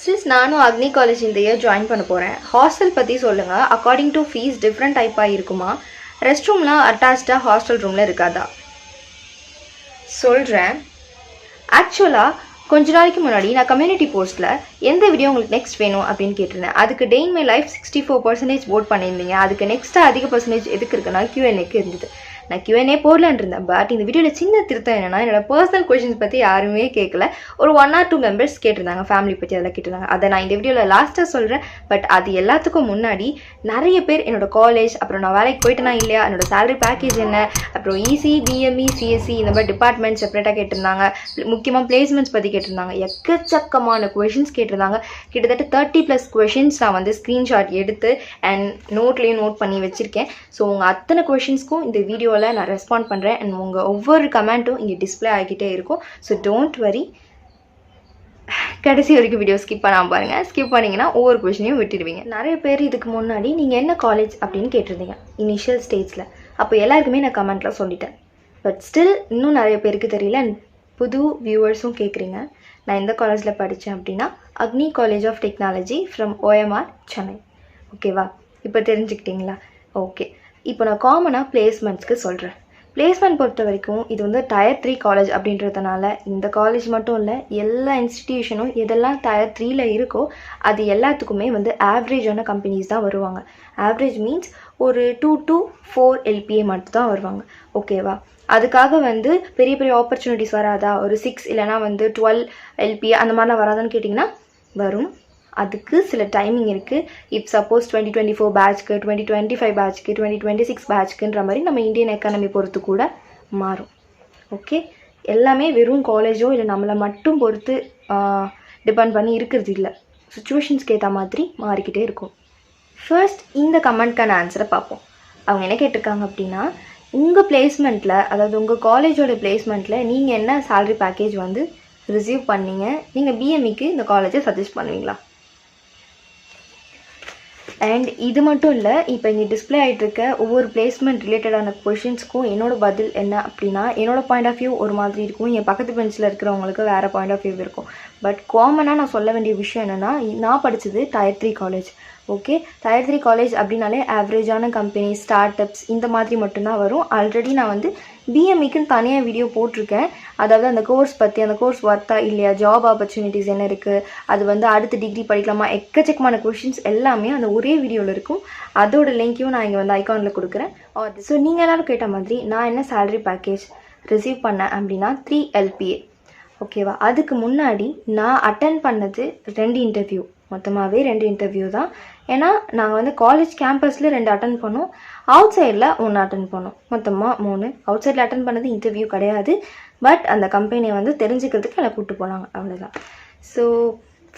Since நானும் அக்னி college இந்த year join பண்ண போகிறேன், ஹாஸ்டல் பற்றி சொல்லுங்கள். அக்கார்டிங் டு ஃபீஸ் டிஃப்ரெண்ட் டைப்பாக இருக்குமா? ரெஸ்ட் ரூம்லாம் அட்டாச்சாக ஹாஸ்டல் ரூமில் இருக்காதா? சொல்கிறேன். ஆக்சுவலாக கொஞ்ச நாளைக்கு முன்னாடி நான் கம்யூனிட்டி போஸ்ட்டில் எந்த வீடியோ உங்களுக்கு நெக்ஸ்ட் வேணும் அப்படின்னு கேட்டிருந்தேன். அதுக்கு டே இன் மை லைஃப் 64% ஓட் பண்ணியிருந்தீங்க. அதுக்கு நெக்ஸ்ட்டாக அதிக பர்சன்டேஜ் எதுக்கு இருக்குன்னா Q&Aக்கு இருந்தது. நான் Q&A போடலான் இருந்தேன். பட் இந்த வீடியோவில் சின்ன திருத்தம் என்னென்னா, என்னோட பர்சனல் கொஷின்ஸ் பற்றி யாருமே கேட்கல. ஒரு 1 or 2 மெம்பர்ஸ் கேட்டிருந்தாங்க, ஃபேமிலி பற்றி அதெல்லாம் கேட்டிருந்தாங்க. அதை நான் இந்த வீடியோவில் லாஸ்ட்டாக சொல்கிறேன். பட் அது எல்லாத்துக்கும் முன்னாடி நிறைய பேர் என்னோட காலேஜ், அப்புறம் நான் வேலைக்கு போயிட்டேனா இல்லையா, என்னோட சேலரி பேக்கேஜ் என்ன, அப்புறம் EC, BME, CSE இந்த மாதிரி டிபார்ட்மெண்ட் செப்பரேட்டாக கேட்டிருந்தாங்க. முக்கியமாக பிளேஸ்மெண்ட்ஸ் பற்றி கேட்டிருந்தாங்க. எக்கச்சக்கமான கொஷின்ஸ் கேட்டிருந்தாங்க. கிட்டத்தட்ட 30+ கொஷின்ஸ் நான் வந்து ஸ்க்ரீன்ஷாட் எடுத்து அண்ட் நோட்லேயும் நோட் பண்ணி வச்சுருக்கேன். ஸோ உங்கள் அத்தனை கொஷின்ஸ்க்கும் இந்த வீடியோவில் நான் ரெஸ்பாண்ட் பண்ணுறேன். அண்ட் உங்கள் ஒவ்வொரு கமெண்ட்டும் இங்கே டிஸ்பிளே ஆகிக்கிட்டே இருக்கும். ஸோ டோன்ட் வரி, கடைசி வரைக்கும் வீடியோ ஸ்கிப் பண்ணாமல் பாருங்கள். ஸ்கிப் பண்ணிங்கன்னா ஒவ்வொரு கொஷினையும் விட்டுடுவீங்க. நிறைய பேர் இதுக்கு முன்னாடி நீங்கள் என்ன காலேஜ் அப்படின்னு கேட்டிருந்தீங்க இனிஷியல் ஸ்டேஜில். அப்போ எல்லாருக்குமே நான் கமெண்ட்டில் சொல்லிட்டேன். பட் ஸ்டில் இன்னும் நிறைய பேருக்கு தெரியல. அண்ட் புது வியூவர்ஸும் கேட்குறீங்க. நான் எந்த காலேஜில் படித்தேன் அப்படின்னா Agni college of technology from OMR Chennai. ஓகேவா? இப்போ தெரிஞ்சுக்கிட்டிங்களா? ஓகே. இப்போ நான் காமனாக பிளேஸ்மெண்ட்ஸ்க்கு சொல்கிறேன். பிளேஸ்மெண்ட் பொறுத்த வரைக்கும் இது வந்து Tier 3 காலேஜ் அப்படின்றதுனால இந்த காலேஜ் மட்டும் இல்லை, எல்லா இன்ஸ்டிடியூஷனும் எதெல்லாம் Tier 3ல் இருக்கோ அது எல்லாத்துக்குமே வந்து ஆவரேஜான கம்பெனிஸ் தான் வருவாங்க. ஆவரேஜ் மீன்ஸ் ஒரு 2 to 4 LPA மட்டும் தான் வருவாங்க. ஓகேவா? அதுக்காக வந்து பெரிய பெரிய ஆப்பர்ச்சுனிட்டிஸ் வராதா? ஒரு 6 இல்லைனா வந்து 12 LPA அந்த மாதிரிலாம் வராதான்னு கேட்டிங்கன்னா வரும். அதுக்கு சில டைமிங் இருக்குது. இப் சப்போஸ் 2024 பேட்ச்க்கு, 2025 பேட்ச்க்கு, 2026 பேட்ச்க்குன்ற மாதிரி நம்ம இந்தியன் எக்கானமி பொறுத்து கூட மாறும். ஓகே, எல்லாமே வெறும் காலேஜோ இல்லை நம்மளை மட்டும் பொறுத்து டிபெண்ட் பண்ணி இருக்கிறது இல்லை. சுச்சுவேஷன்ஸ்க்கு ஏற்ற மாதிரி மாறிக்கிட்டே இருக்கும். ஃபர்ஸ்ட் இந்த கமெண்ட்க்கான ஆன்சரை பார்ப்போம். அவங்க என்ன கேட்டிருக்காங்க அப்படின்னா, உங்கள் பிளேஸ்மெண்ட்டில், அதாவது உங்கள் காலேஜோட பிளேஸ்மெண்ட்டில் நீங்கள் என்ன சேலரி பேக்கேஜ் வந்து ரிசீவ் பண்ணீங்க? நீங்கள் BMEக்கு இந்த காலேஜை சஜஸ்ட் பண்ணுவீங்களா? அண்ட் இது மட்டும் இல்லை, இப்போ இங்கே டிஸ்பிளே ஆகிட்டுருக்க ஒவ்வொரு பிளேஸ்மெண்ட் ரிலேட்டடான கொஷின்ஸ்க்கும் என்னோடய பதில் என்ன அப்படின்னா, என்னோடய பாயிண்ட் ஆஃப் வியூ ஒரு மாதிரி இருக்கும். என் பக்கத்து பெஞ்சில் இருக்கிறவங்களுக்கு வேறு பாயிண்ட் ஆஃப் வியூ இருக்கும். பட் காமனாக நான் சொல்ல வேண்டிய விஷயம் என்னென்னா, நான் படித்தது Tier 3 college. Okay, Tier 3 college அப்படின்னாலே ஆவரேஜான கம்பெனி, ஸ்டார்ட் அப்ஸ் இந்த மாதிரி மட்டும்தான் வரும். ஆல்ரெடி நான் வந்து BMEக்குன்னு தனியாக வீடியோ போட்டிருக்கேன். அதாவது அந்த கோர்ஸ் பற்றி, அந்த கோர்ஸ் ஒர்த்தா இல்லையா, ஜாப் ஆப்பர்ச்சுனிட்டிஸ் என்ன இருக்குது, அது வந்து அடுத்த டிகிரி படிக்கலாமா, எக்கச்சக்கமான கொஷின்ஸ் எல்லாமே அந்த ஒரே வீடியோவில் இருக்கும். அதோட லிங்க்கையும் நான் இங்கே வந்து ஐகானில் கொடுக்குறேன். ஸோ நீங்கள் எல்லாரும் கேட்ட மாதிரி நான் என்ன சேலரி பேக்கேஜ் ரிசீவ் பண்ணேன் அப்படின்னா 3 LPA. ஓகேவா? அதுக்கு முன்னாடி நான் அட்டன் பண்ணது 2 இன்டர்வியூ, மொத்தமாகவே 2 இன்டர்வியூ தான். ஏன்னா நாங்கள் வந்து காலேஜ் கேம்பஸில் 2 அட்டன் பண்ணோம், அவுட் சைடில் 1 அட்டன் பண்ணோம், மொத்தமாக 3. அவுட் சைடில் அட்டன் பண்ணது இன்டர்வியூ கிடையாது. பட் அந்த கம்பெனியை வந்து தெரிஞ்சுக்கிறதுக்கு என்னை கூப்பிட்டு போனாங்க, அவ்வளோதான். ஸோ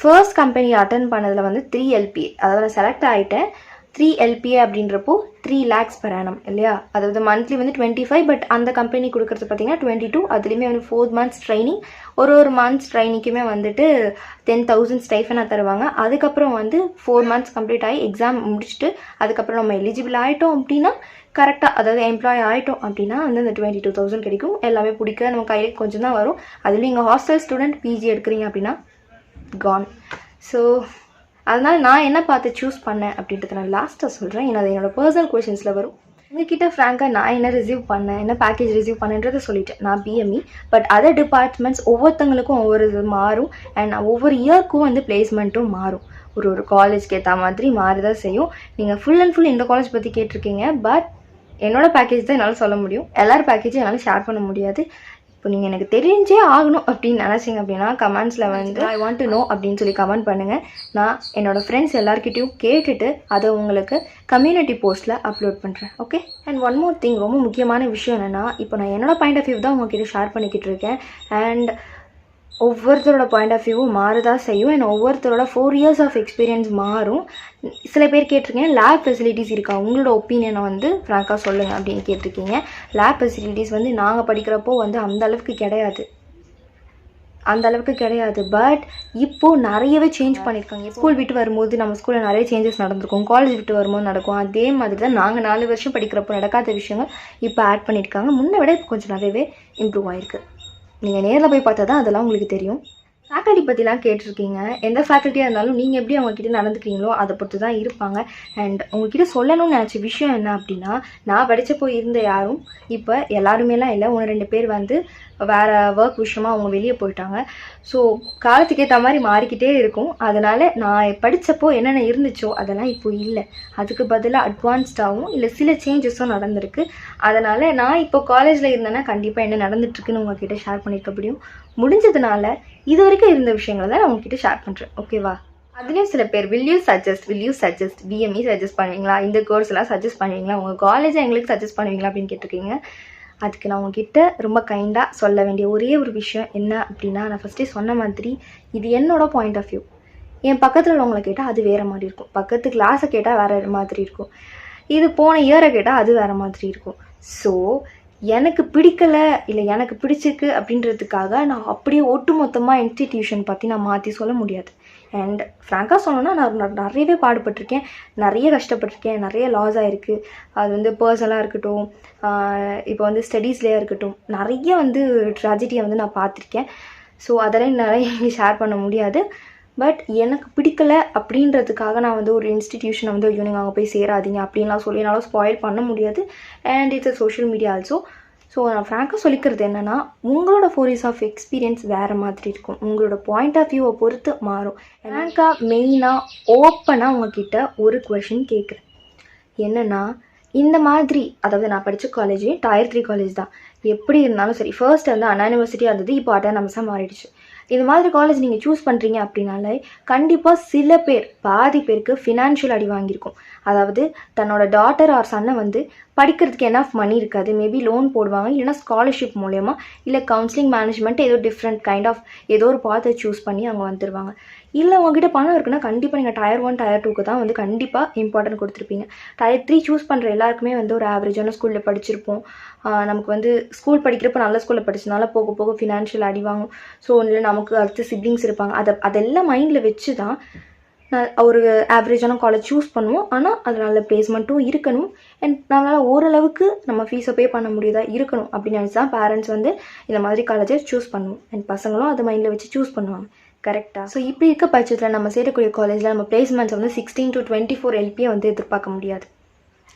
ஃபர்ஸ்ட் கம்பெனி அட்டன் பண்ணதில் வந்து 3 LPA, அதாவது நான் செலக்ட் ஆகிட்டேன். 3 LPA அப்படின்றப்போ 3 lakhs per annum இல்லையா? அதாவது மந்த்லி வந்து 25. பட் அந்த கம்பெனி கொடுக்குறது பார்த்தீங்கன்னா 22. அதுலேயுமே வந்து 4 months ட்ரைனிங். ஒரு மந்த்ஸ் ட்ரைனிங்குமே வந்துட்டு 10,000 ஸ்டைஃபனாக தருவாங்க. அதுக்கப்புறம் வந்து 4 months கம்ப்ளீட் ஆகி எக்ஸாம் முடிச்சுட்டு அதுக்கப்புறம் நம்ம எலிஜிபிள் ஆகிட்டோம் அப்படின்னா, கரெக்டாக அதாவது எம்ப்ளாய் ஆகிட்டோம் அப்படின்னா வந்து அந்த 22,000 கிடைக்கும். எல்லாமே பிடிக்க நம்ம கையில் கொஞ்சம் தான் வரும். அதுலேயும் இங்கே ஹாஸ்டல் ஸ்டூடெண்ட் PG எடுக்கிறீங்க அப்படின்னா கான். ஸோ அதனால் நான் என்ன பார்த்து சூஸ் பண்ணேன் அப்படின்றத நான் லாஸ்ட்டாக சொல்கிறேன். ஏன்னா அது என்னோடய பர்சனல் கொஷின்ஸில் வரும். உங்ககிட்ட ஃப்ராங்காக நான் என்ன ரிசீவ் பண்ணேன், என்ன பேக்கேஜ் ரிசீவ் பண்ணேன்றதை சொல்லிட்டேன். நான் BME. பட் அதர் டிபார்ட்மெண்ட்ஸ் ஒவ்வொருத்தங்களுக்கும் ஒவ்வொரு இது மாறும். அண்ட் ஒவ்வொரு இயர்க்கும் வந்து பிளேஸ்மெண்ட்டும் மாறும். ஒரு காலேஜ்க்கு ஏற்ற மாதிரி மாறிதான் செய்யும். நீங்கள் ஃபுல் அண்ட் ஃபுல் இந்த காலேஜ் பற்றி கேட்டிருக்கீங்க. பட் என்னோடய பேக்கேஜ் தான் என்னால் சொல்ல முடியும். எல்லாரும் பேக்கேஜும் என்னால் ஷேர் பண்ண முடியாது. இப்போ நீங்கள் எனக்கு தெரிஞ்சே ஆகணும் அப்படின்னு நினச்சிங்க அப்படின்னா கமெண்ட்ஸில் வந்து ஐ வாண்ட் டு நோ அப்படின்னு சொல்லி கமெண்ட் பண்ணுங்கள். நான் என்னோடய ஃப்ரெண்ட்ஸ் எல்லாருக்கிட்டையும் கேட்டுட்டு அதை உங்களுக்கு கம்யூனிட்டி போஸ்ட்டில் அப்லோட் பண்ணுறேன். Okay. And one more thing, ரொம்ப முக்கியமான விஷயம் என்னென்னா, இப்போ நான் என்னோடய பாயிண்ட் ஆஃப் வியூ தான் உங்ககிட்ட ஷேர் பண்ணிக்கிட்டு இருக்கேன். அண்ட் ஒவ்வொருத்தரோட பாயிண்ட் ஆஃப் வியூவும் மாறுதான் செய்யும். அண்ட் ஒவ்வொருத்தரோட 4 years ஆஃப் எக்ஸ்பீரியன்ஸ் மாறும். சில பேர் கேட்டிருக்கீங்க லேப் ஃபெசிலிட்டிஸ் இருக்கா, உங்களோட ஒப்பீனியனை வந்து ஃப்ராங்காக சொல்லுங்கள் அப்படின்னு கேட்டிருக்கீங்க. லேப் ஃபெசிலிட்டிஸ் வந்து நாங்கள் படிக்கிறப்போ வந்து அந்த அளவுக்கு கிடையாது. பட் இப்போது நிறையவே சேஞ்ச் பண்ணியிருக்காங்க. ஸ்கூல் விட்டு வரும்போது நம்ம ஸ்கூலில் நிறைய சேஞ்சஸ் நடந்திருக்கும், காலேஜ் விட்டு வரும்போது நடக்கும். அதே மாதிரி தான் நாங்கள் 4 வருஷம் படிக்கிறப்போ நடக்காத விஷயங்கள் இப்போ ஆட் பண்ணியிருக்காங்க. முன்னை விட இப்போ கொஞ்சம் நிறையவே இம்ப்ரூவ் ஆகிருக்கு. நீங்கள் நேரில் போய் பார்த்தா தான் அதெல்லாம் உங்களுக்கு தெரியும். ஃபேக்கல்ட்டி பற்றிலாம் கேட்டிருக்கீங்க. எந்த ஃபேக்கல்ட்டியாக இருந்தாலும் நீங்கள் எப்படி அவங்கக்கிட்ட நடந்துக்கிறீங்களோ அதை பொறுத்து தான் இருப்பாங்க. அண்ட் உங்ககிட்ட சொல்லணும்னு நினச்ச விஷயம் என்ன அப்படின்னா, நான் படித்தப்போ இருந்த யாரும் இப்போ எல்லாருமேலாம் இல்லை, 1-2 பேர் வந்து வேறு ஒர்க் விஷயமாக அவங்க வெளியே போயிட்டாங்க. ஸோ காலத்துக்கு ஏற்ற மாதிரி மாறிக்கிட்டே இருக்கும். அதனால் நான் படித்தப்போ என்னென்ன இருந்துச்சோ அதெல்லாம் இப்போ இல்லை. அதுக்கு பதிலாக அட்வான்ஸ்டாகவும் இல்லை சில சேஞ்சஸும் நடந்திருக்கு. அதனால் நான் இப்போ காலேஜில் இருந்தேன்னா கண்டிப்பாக என்ன நடந்துட்டுருக்குன்னு உங்கள்கிட்ட ஷேர் பண்ணியிருக்க முடியும். முடிஞ்சதுனால இது வரைக்கும் இருந்த விஷயங்களை தான் நான் உங்ககிட்ட ஷேர் பண்ணுறேன். ஓகேவா? அதுலேயும் சில பேர் வில் யூ சஜஸ்ட் பிஎம்இ சஜஸ்ட் பண்ணுவீங்களா, இந்த கோர்ஸ்லாம் சஜஸ்ட் பண்ணுவீங்களா, உங்கள் காலேஜை எங்களுக்கு சஜஸ்ட் பண்ணுவீங்களா அப்படின்னு கேட்டிருக்கீங்க. அதுக்கு நான் உங்ககிட்ட ரொம்ப கைண்டாக சொல்ல வேண்டிய ஒரே ஒரு விஷயம் என்ன அப்படின்னா, நான் ஃபஸ்ட்டே சொன்ன மாதிரி இது என்னோடய பாயிண்ட் ஆஃப் வியூ. என் பக்கத்தில் உள்ளவங்களை கேட்டால் அது வேறு மாதிரி இருக்கும், பக்கத்து கிளாஸை கேட்டால் வேறு மாதிரி இருக்கும், இது போன இயரை கேட்டால் அது வேறு மாதிரி இருக்கும். ஸோ எனக்கு பிடிக்கலை இல்லை எனக்கு பிடிச்சிருக்கு அப்படின்றதுக்காக நான் அப்படியே ஒட்டுமொத்தமாக இன்ஸ்டிடியூஷன் பற்றி நான் மாற்றி சொல்ல முடியாது. அண்ட் ஃப்ராங்காக சொல்லணுன்னா நான் நிறையவே பாடுபட்டிருக்கேன், நிறைய கஷ்டப்பட்டிருக்கேன், நிறைய லாஸ் ஆகிருக்கு. அது வந்து பர்சனலாக இருக்கட்டும், இப்போ வந்து ஸ்டடீஸ்லேயே இருக்கட்டும், நிறைய வந்து ட்ராஜடியை வந்து நான் பார்த்துருக்கேன். ஸோ அதெல்லாம் நிறைய ஷேர் பண்ண முடியாது. பட் எனக்கு பிடிக்கலை அப்படின்றதுக்காக நான் வந்து ஒரு இன்ஸ்டிடியூஷனை வந்து ஐயோ நீங்கள் அங்கே போய் சேராதீங்க அப்படின்லாம் சொல்லி என்னால் ஸ்பாயில் பண்ண முடியாது. And it's a social media also. So நான் ஃப்ராங்காக சொல்லிக்கிறது என்னென்னா, உங்களோட 4 years ஆஃப் எக்ஸ்பீரியன்ஸ் வேறு மாதிரி இருக்கும், உங்களோட பாயிண்ட் ஆஃப் வியூவை பொறுத்து மாறும். ஃப்ராங்காக மெயினாக ஓப்பனாக உங்ககிட்ட ஒரு கொஷின் கேட்குறேன். என்னென்னா, இந்த மாதிரி அதாவது நான் படித்த காலேஜ் Tier 3 காலேஜ் தான். எப்படி இருந்தாலும் சரி, ஃபர்ஸ்ட் வந்து அண்ணா யூனிவர்சிட்டியாக இருந்தது, இப்போ அட்டானமஸாக மாறிடுச்சு. இது மாதிரி காலேஜ் நீங்கள் சூஸ் பண்ணுறீங்க அப்படின்னாலே கண்டிப்பாக சில பேர் பாதி பேருக்கு ஃபினான்ஷியல் அடி வாங்கியிருக்கும். அதாவது தன்னோட டாட்டர் ஆர் சன்னை வந்து படிக்கிறதுக்கு என்ஃப் மணி இருக்காது, மேபி லோன் போடுவாங்க, இல்லைனா ஸ்காலர்ஷிப் மூலயமா இல்லை கவுன்சிலிங் மேனேஜ்மெண்ட் ஏதோ டிஃப்ரெண்ட் கைண்ட் ஆஃப் ஏதோ ஒரு பாத்தை சூஸ் பண்ணி அவங்க வந்துடுவாங்க. இல்லை உங்ககிட்ட பணம் இருக்குன்னா கண்டிப்பாக நீங்கள் Tier 1 Tier 2க்கு தான் வந்து கண்டிப்பாக இம்பார்ட்டன்ட் கொடுத்துருப்பீங்க. Tier 3 சூஸ் பண்ணுற எல்லாருக்குமே வந்து ஒரு ஆவரேஜான ஸ்கூலில் படிச்சிருப்போம். நமக்கு வந்து ஸ்கூல் படிக்கிறப்ப நல்ல ஸ்கூலில் படிச்சதுனால போக போக ஃபினான்ஷியல் அடி வாங்கும். ஸோ இல்லை நமக்கு அடுத்த சிப்ளிங்ஸ் இருப்பாங்க, அதெல்லாம் மைண்டில் வச்சு தான் நான் ஒரு ஆவரேஜான காலேஜ் சூஸ் பண்ணுவோம். ஆனால் அது நல்ல பிளேஸ்மெண்ட்டும் இருக்கணும், அண்ட் நம்மளால் ஓரளவுக்கு நம்ம ஃபீஸை பே பண்ண முடியுதா இருக்கணும் அப்படின்னு நினச்சி தான் பேரண்ட்ஸ் வந்து இந்த மாதிரி காலேஜை சூஸ் பண்ணுவோம். அண்ட் பசங்களும் அதை மைண்டில் வச்சு சூஸ் பண்ணுவாங்க. கரெக்டாக? ஸோ இப்படி இருக்க பட்சத்தில் நம்ம சேரக்கூடிய காலேஜில் நம்ம பிளேஸ்மெண்ட்ஸ் வந்து 16 to 24 LPA வந்து எதிர்பார்க்க முடியாது,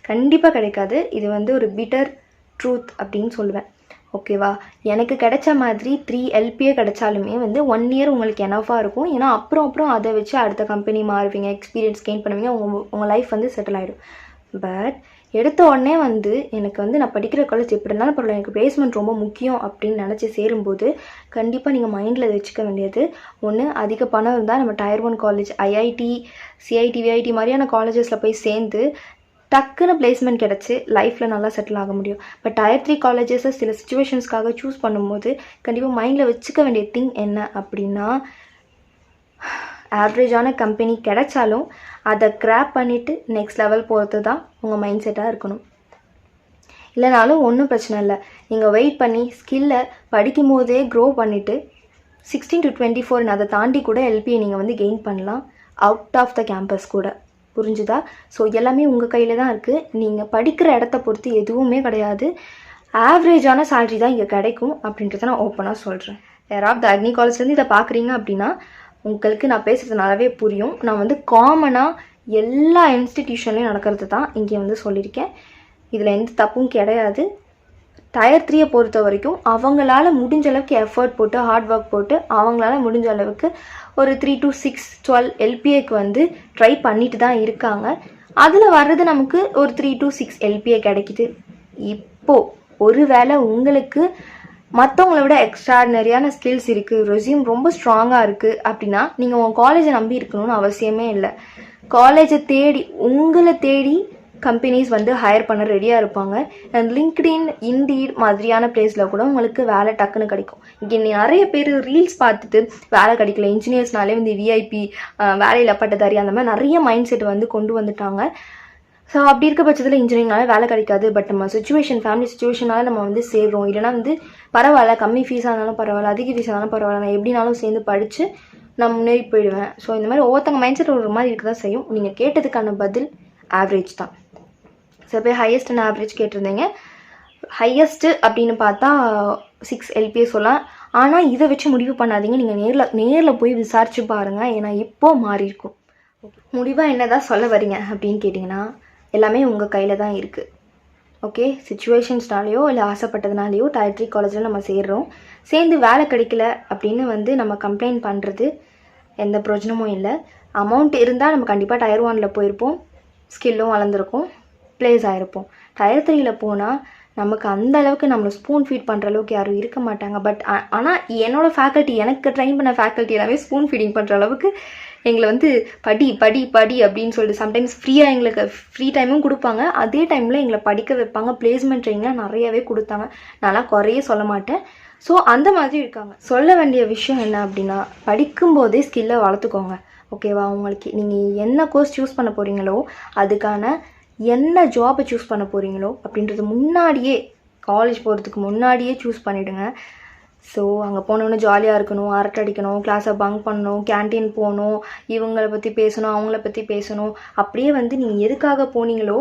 கண்டிப்பாக கிடைக்காது. இது வந்து ஒரு பிட்டர் ட்ரூத் அப்படின்னு சொல்லுவேன். ஓகேவா? எனக்கு கிடைச்ச மாதிரி 3 LPA கிடைச்சாலுமே வந்து 1 year உங்களுக்கு எனஃபாக இருக்கும். ஏன்னா அப்புறம் அதை வச்சு அடுத்த கம்பெனி மாறுவீங்க, எக்ஸ்பீரியன்ஸ் கெயின் பண்ணுவீங்க, உங்கள் லைஃப் வந்து செட்டில் ஆகிடும். பட் எடுத்த உடனே வந்து எனக்கு வந்து நான் படிக்கிற காலேஜ் எப்படி இருந்தாலும் பரவாயில்ல, எனக்கு பிளேஸ்மெண்ட் ரொம்ப முக்கியம் அப்படின்னு நினச்சி சேரும்போது கண்டிப்பாக நீங்கள் மைண்டில் வச்சுக்க வேண்டியது ஒன்று, அதிக பணம் இருந்தால் நம்ம Tier 1 college IIT CIT VIT மாதிரியான காலேஜஸில் போய் சேர்ந்து டக்குன்னு பிளேஸ்மெண்ட் கிடச்சி லைஃப்பில் நல்லா செட்டில் ஆக முடியும். பட் Tier 3 காலேஜஸை சில சுச்சுவேஷன்ஸ்க்காக சூஸ் பண்ணும்போது கண்டிப்பாக மைண்டில் வச்சுக்க வேண்டிய திங் என்ன அப்படின்னா, ஆவரேஜான கம்பெனி கிடைச்சாலும் அதை கிராப் பண்ணிவிட்டு நெக்ஸ்ட் லெவல் போகிறது தான் உங்கள் மைண்ட் செட்டாக இருக்கணும். இல்லைனாலும் ஒன்றும் பிரச்சனை இல்லை, நீங்கள் வெயிட் பண்ணி ஸ்கில்லை படிக்கும் போதே க்ரோ பண்ணிவிட்டு 16 to 24 அதை தாண்டி கூட LPA நீங்கள் வந்து கெயின் பண்ணலாம், அவுட் ஆஃப் த கேம்பஸ் கூட. புரிஞ்சுதா? ஸோ எல்லாமே உங்கள் கையில் தான் இருக்குது. நீங்கள் படிக்கிற இடத்த பொறுத்து எதுவுமே கிடையாது, ஆவரேஜான சேலரி தான் இங்கே கிடைக்கும் அப்படின்றத நான் ஓப்பனாக சொல்கிறேன். யாராவது அக்னி காலேஜ்லேருந்து இதை பார்க்குறீங்க அப்படின்னா உங்களுக்கு நான் பேசுகிறது நல்லாவே புரியும். நான் வந்து காமனாக எல்லா இன்ஸ்டிடியூஷன்லேயும் நடக்கிறது தான் இங்கே வந்து சொல்லியிருக்கேன். இதில் எந்த தப்பும் கிடையாது. Tier 3 பொறுத்த வரைக்கும் அவங்களால முடிஞ்ச அளவுக்கு எஃபர்ட் போட்டு ஹார்ட் ஒர்க் போட்டு அவங்களால முடிஞ்ச அளவுக்கு ஒரு 3 to 6 12 LPAக்கு வந்து ட்ரை பண்ணிட்டு தான் இருக்காங்க. அதில் வர்றது நமக்கு ஒரு 3 to 6 LPA கிடைக்குது. இப்போது ஒரு வேளை உங்களுக்கு மற்றவங்கள விட எக்ஸ்ட்ராடினரியான ஸ்கில்ஸ் இருக்குது, ரெஸ்யூம் ரொம்ப ஸ்ட்ராங்காக இருக்குது அப்படின்னா நீங்கள் உங்கள் காலேஜை நம்பி இருக்கணும்னு அவசியமே இல்லை. காலேஜை தேடி உங்களை தேடி கம்பெனிஸ் வந்து ஹையர் பண்ண ரெடியாக இருப்பாங்க. அண்ட் LinkedIn Indeed மாதிரியான பிளேஸில் கூட உங்களுக்கு வேலை டக்குன்னு கிடைக்கும். இங்கே நிறைய பேர் ரீல்ஸ் பார்த்துட்டு வேலை கிடைக்கல, இன்ஜினியர்ஸ்னாலே வந்து VIP வேலையில் பட்டதாரி அந்த மாதிரி நிறைய மைண்ட் செட் வந்து கொண்டு வந்துட்டாங்க. ஸோ அப்படி இருக்க பட்சத்தில் இன்ஜினியரிங்னால வேலை கிடைக்காது. பட் நம்ம ஃபேமிலி சுச்சுவேஷனால நம்ம வந்து சேர்றோம். இல்லைனா வந்து பரவாயில்ல, கம்மி ஃபீஸாக இருந்தாலும் பரவாயில்ல, அதிக ஃபீஸாக இருந்தாலும் பரவாயில்ல, நான் எப்படினாலும் சேர்ந்து படித்து நான் முன்னேறி போயிடுவேன். ஸோ இந்த மாதிரி ஒவ்வொருத்தங்க மைண்ட் செட் ஒரு மாதிரி இருக்க தான் செய்யும். நீங்கள் கேட்டதுக்கான பதில் ஆவரேஜ் தான். சில பேர் ஹையஸ்ட் அண்ட் ஆவரேஜ் கேட்டிருந்தீங்க. ஹையஸ்ட்டு அப்படின்னு பார்த்தா 6 LPA சொல்லலாம், ஆனால் இதை வச்சு முடிவு பண்ணாதீங்க. நீங்கள் நேரில் போய் விசாரித்து பாருங்கள். ஏன்னா இப்போது மாறி இருக்கும். முடிவாக என்ன தான் சொல்ல வரீங்க அப்படின்னு கேட்டிங்கன்னா, எல்லாமே உங்கள் கையில் தான் இருக்குது. ஓகே, சிச்சுவேஷன்ஸ்னாலேயோ இல்லை ஆசைப்பட்டதுனாலேயோ Tier 3 காலேஜில் நம்ம சேர்றோம். சேர்ந்து வேலை கிடைக்கல அப்படின்னு நம்ம கம்ப்ளைண்ட் பண்ணுறது எந்த பிரயோஜனமும் இல்லை. அமௌண்ட் இருந்தால் நம்ம கண்டிப்பாக Tier 1 போயிருப்போம், ஸ்கில்லும் வளர்ந்துருக்கும், ப்ளேஸ் ஆகிருப்போம். Tier 3 போனால் நமக்கு அந்த அளவுக்கு நம்மளை ஸ்பூன் ஃபீட் பண்ணுற அளவுக்கு யாரும் இருக்க மாட்டாங்க. பட் ஆனால் என்னோடய ஃபேக்கல்ட்டி, எனக்கு ட்ரெயின் பண்ண ஃபேக்கல்ட்டி எல்லாமே ஸ்பூன் ஃபீடிங் பண்ணுற அளவுக்கு எங்களை படி படி படி அப்படின்னு சொல்லிட்டு சம்டைம்ஸ் ஃப்ரீயாக எங்களுக்கு ஃப்ரீ டைமும் கொடுப்பாங்க. அதே டைமில் எங்களை படிக்க வைப்பாங்க. பிளேஸ்மெண்ட் ட்ரெயின்லாம் நிறையவே கொடுத்தாங்க. நான்லாம் குறையே சொல்ல மாட்டேன். ஸோ அந்த மாதிரி இருக்காங்க. சொல்ல வேண்டிய விஷயம் என்ன அப்படின்னா, படிக்கும்போதே ஸ்கில்லை வளர்த்துக்கோங்க. ஓகேவா? உங்களுக்கு நீங்கள் என்ன கோர்ஸ் சூஸ் பண்ண போகிறீங்களோ அதுக்கான என்ன ஜாபை சூஸ் பண்ண போகிறீங்களோ அப்படின்றது முன்னாடியே, காலேஜ் போகிறதுக்கு முன்னாடியே சூஸ் பண்ணிவிடுங்க. ஸோ அங்கே போனோன்னு ஜாலியாக இருக்கணும், அரட்டை அடிக்கணும், கிளாஸை பங்க் பண்ணணும், கேன்டீன் போகணும், இவங்களை பற்றி பேசணும், அவங்கள பற்றி பேசணும். அப்படியே நீங்கள் எதுக்காக போனீங்களோ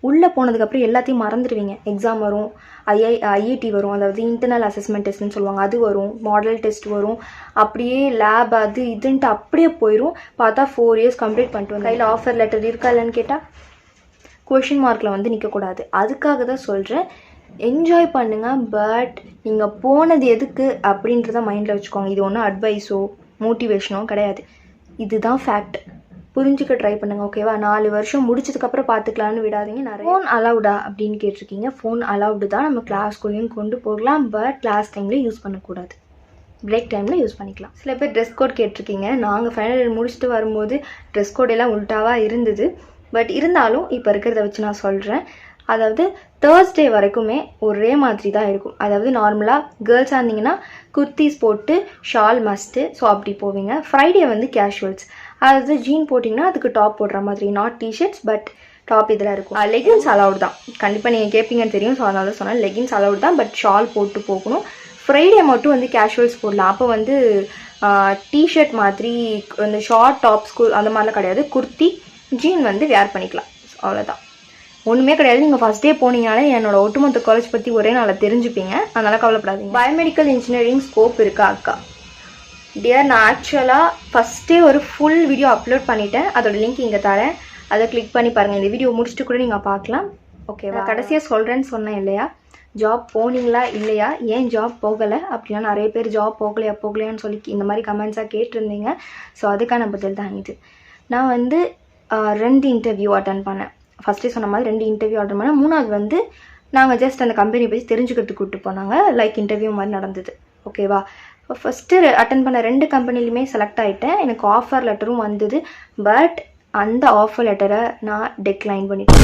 உள்ளே போனதுக்கப்புறம் எல்லாத்தையும் மறந்துடுவீங்க. எக்ஸாம் வரும், ஐஐடி வரும், அதாவது இன்டர்னல் அசஸ்மெண்ட் டெஸ்ட்னு சொல்லுவாங்க, அது வரும், மாடல் டெஸ்ட் வரும், அப்படியே லேப் அது இதுன்ட்டு அப்படியே போயிடும். பார்த்தா 4 years கம்ப்ளீட் பண்ணிட்டு வந்து கையில் ஆஃபர் லெட்டர் இருக்கா இல்லைன்னு கேட்டால் கொஷின் மார்க்கில் நிற்கக்கூடாது. அதுக்காக தான் சொல்கிறேன், என்ஜாய் பண்ணுங்கள். பட் நீங்கள் போனது எதுக்கு அப்படின்றத மைண்டில் வச்சுக்கோங்க. இது ஒன்றும் அட்வைஸோ மோட்டிவேஷனோ கிடையாது, இதுதான் ஃபேக்ட். புரிஞ்சுக்க ட்ரை பண்ணுங்கள். ஓகேவா? 4 வருஷம் முடிச்சதுக்கப்புறம் பார்த்துக்கலான்னு விடாதீங்க. நிறைய ஃபோன் அலவுடா அப்படின்னு கேட்டிருக்கீங்க. ஃபோன் அலவுடு தான், நம்ம கிளாஸ்குள்ளேயும் கொண்டு போகலாம். பட் கிளாஸ் டைமில் யூஸ் பண்ணக்கூடாது, பிரேக் டைமில் யூஸ் பண்ணிக்கலாம். சில பேர் ட்ரெஸ் கோட் கேட்டிருக்கீங்க. நாங்கள் ஃபைனல் இயர் முடிச்சுட்டு வரும்போது ட்ரெஸ் கோட் எல்லாம் உல்ட்டாவாக இருந்தது. பட் இருந்தாலும் இப்போ இருக்கிறத வச்சு நான் சொல்கிறேன். அதாவது தேர்ஸ்டே வரைக்குமே ஒரே மாதிரி தான் இருக்கும். அதாவது நார்மலாக கேர்ள்ஸாக இருந்தீங்கன்னா குர்த்திஸ் போட்டு ஷால் மஸ்ட்டு, ஸோ அப்படி போவீங்க. ஃப்ரைடே கேஷுவல்ஸ், அதாவது ஜீன் போட்டிங்கன்னா அதுக்கு டாப் போடுற மாதிரி, நாட் டிஷர்ட்ஸ் பட் டாப் இதில் இருக்கும். லெகின்ஸ் அலவுட் தான், கண்டிப்பாக நீங்கள் கேட்பீங்கன்னு தெரியும், ஸோ அதனால சொன்னேன். லெகின்ஸ் அலவுட் தான், பட் ஷால் போட்டு போகணும். ஃப்ரைடே மட்டும் கேஷுவல்ஸ் போடலாம். அப்போ டிஷர்ட் மாதிரி இந்த ஷார்ட் டாப்ஸ் அந்த மாதிரிலாம் கிடையாது. குர்த்தி ஜீன் வேர் பண்ணிக்கலாம், அவ்வளோதான். ஒன்றுமே கிடையாது. நீங்கள் ஃபஸ்ட் டே போனீங்கனாலே என்னோட ஒட்டுமொத்த காலேஜ் பற்றி ஒரே நாளில் தெரிஞ்சுப்பீங்க. அதனால் கவலைப்படாதீங்க. பயோமெடிக்கல் இன்ஜினியரிங் ஸ்கோப் இருக்கா அக்கா? டியர், நான் ஆக்சுவலாக ஃபஸ்ட்டே ஒரு ஃபுல் வீடியோ அப்லோட் பண்ணிட்டேன். அதோட லிங்க் இங்கே தரேன், அதை கிளிக் பண்ணி பாருங்கள். இந்த வீடியோ முடிச்சுட்டு கூட நீங்கள் பார்க்கலாம். ஓகேவா? கடைசியாக சொல்கிறேன்னு சொன்னேன் இல்லையா, ஜாப் போனீங்களா இல்லையா, ஏன் ஜாப் போகலை அப்படின்னா, நிறைய பேர் ஜாப் போகலையான்னு சொல்லி இந்த மாதிரி கமெண்ட்ஸாக கேட்டிருந்தீங்க. ஸோ அதுக்கான பதில் தான் இது. நான் 2 இன்டர்வியூ அட்டன் பண்ணேன். ஃபஸ்ட்டே சொன்ன மாதிரி 2 இன்டர்வியூ அட்டன் பண்ணேன். 3வது நாங்கள் ஜஸ்ட் அந்த கம்பெனி பற்றி தெரிஞ்சுக்கிறதுக்கு கூப்பிட்டு போனாங்க. லைக் இன்டர்வியூ மாதிரி நடந்தது. ஓகேவா? ஃபஸ்ட்டு அட்டன் பண்ண 2 கம்பெனிலையுமே செலக்ட் ஆகிட்டேன். எனக்கு ஆஃபர் லெட்டரும் வந்தது. பட் அந்த ஆஃபர் லெட்டரை நான் டெக்ளைன் பண்ணிட்டேன்.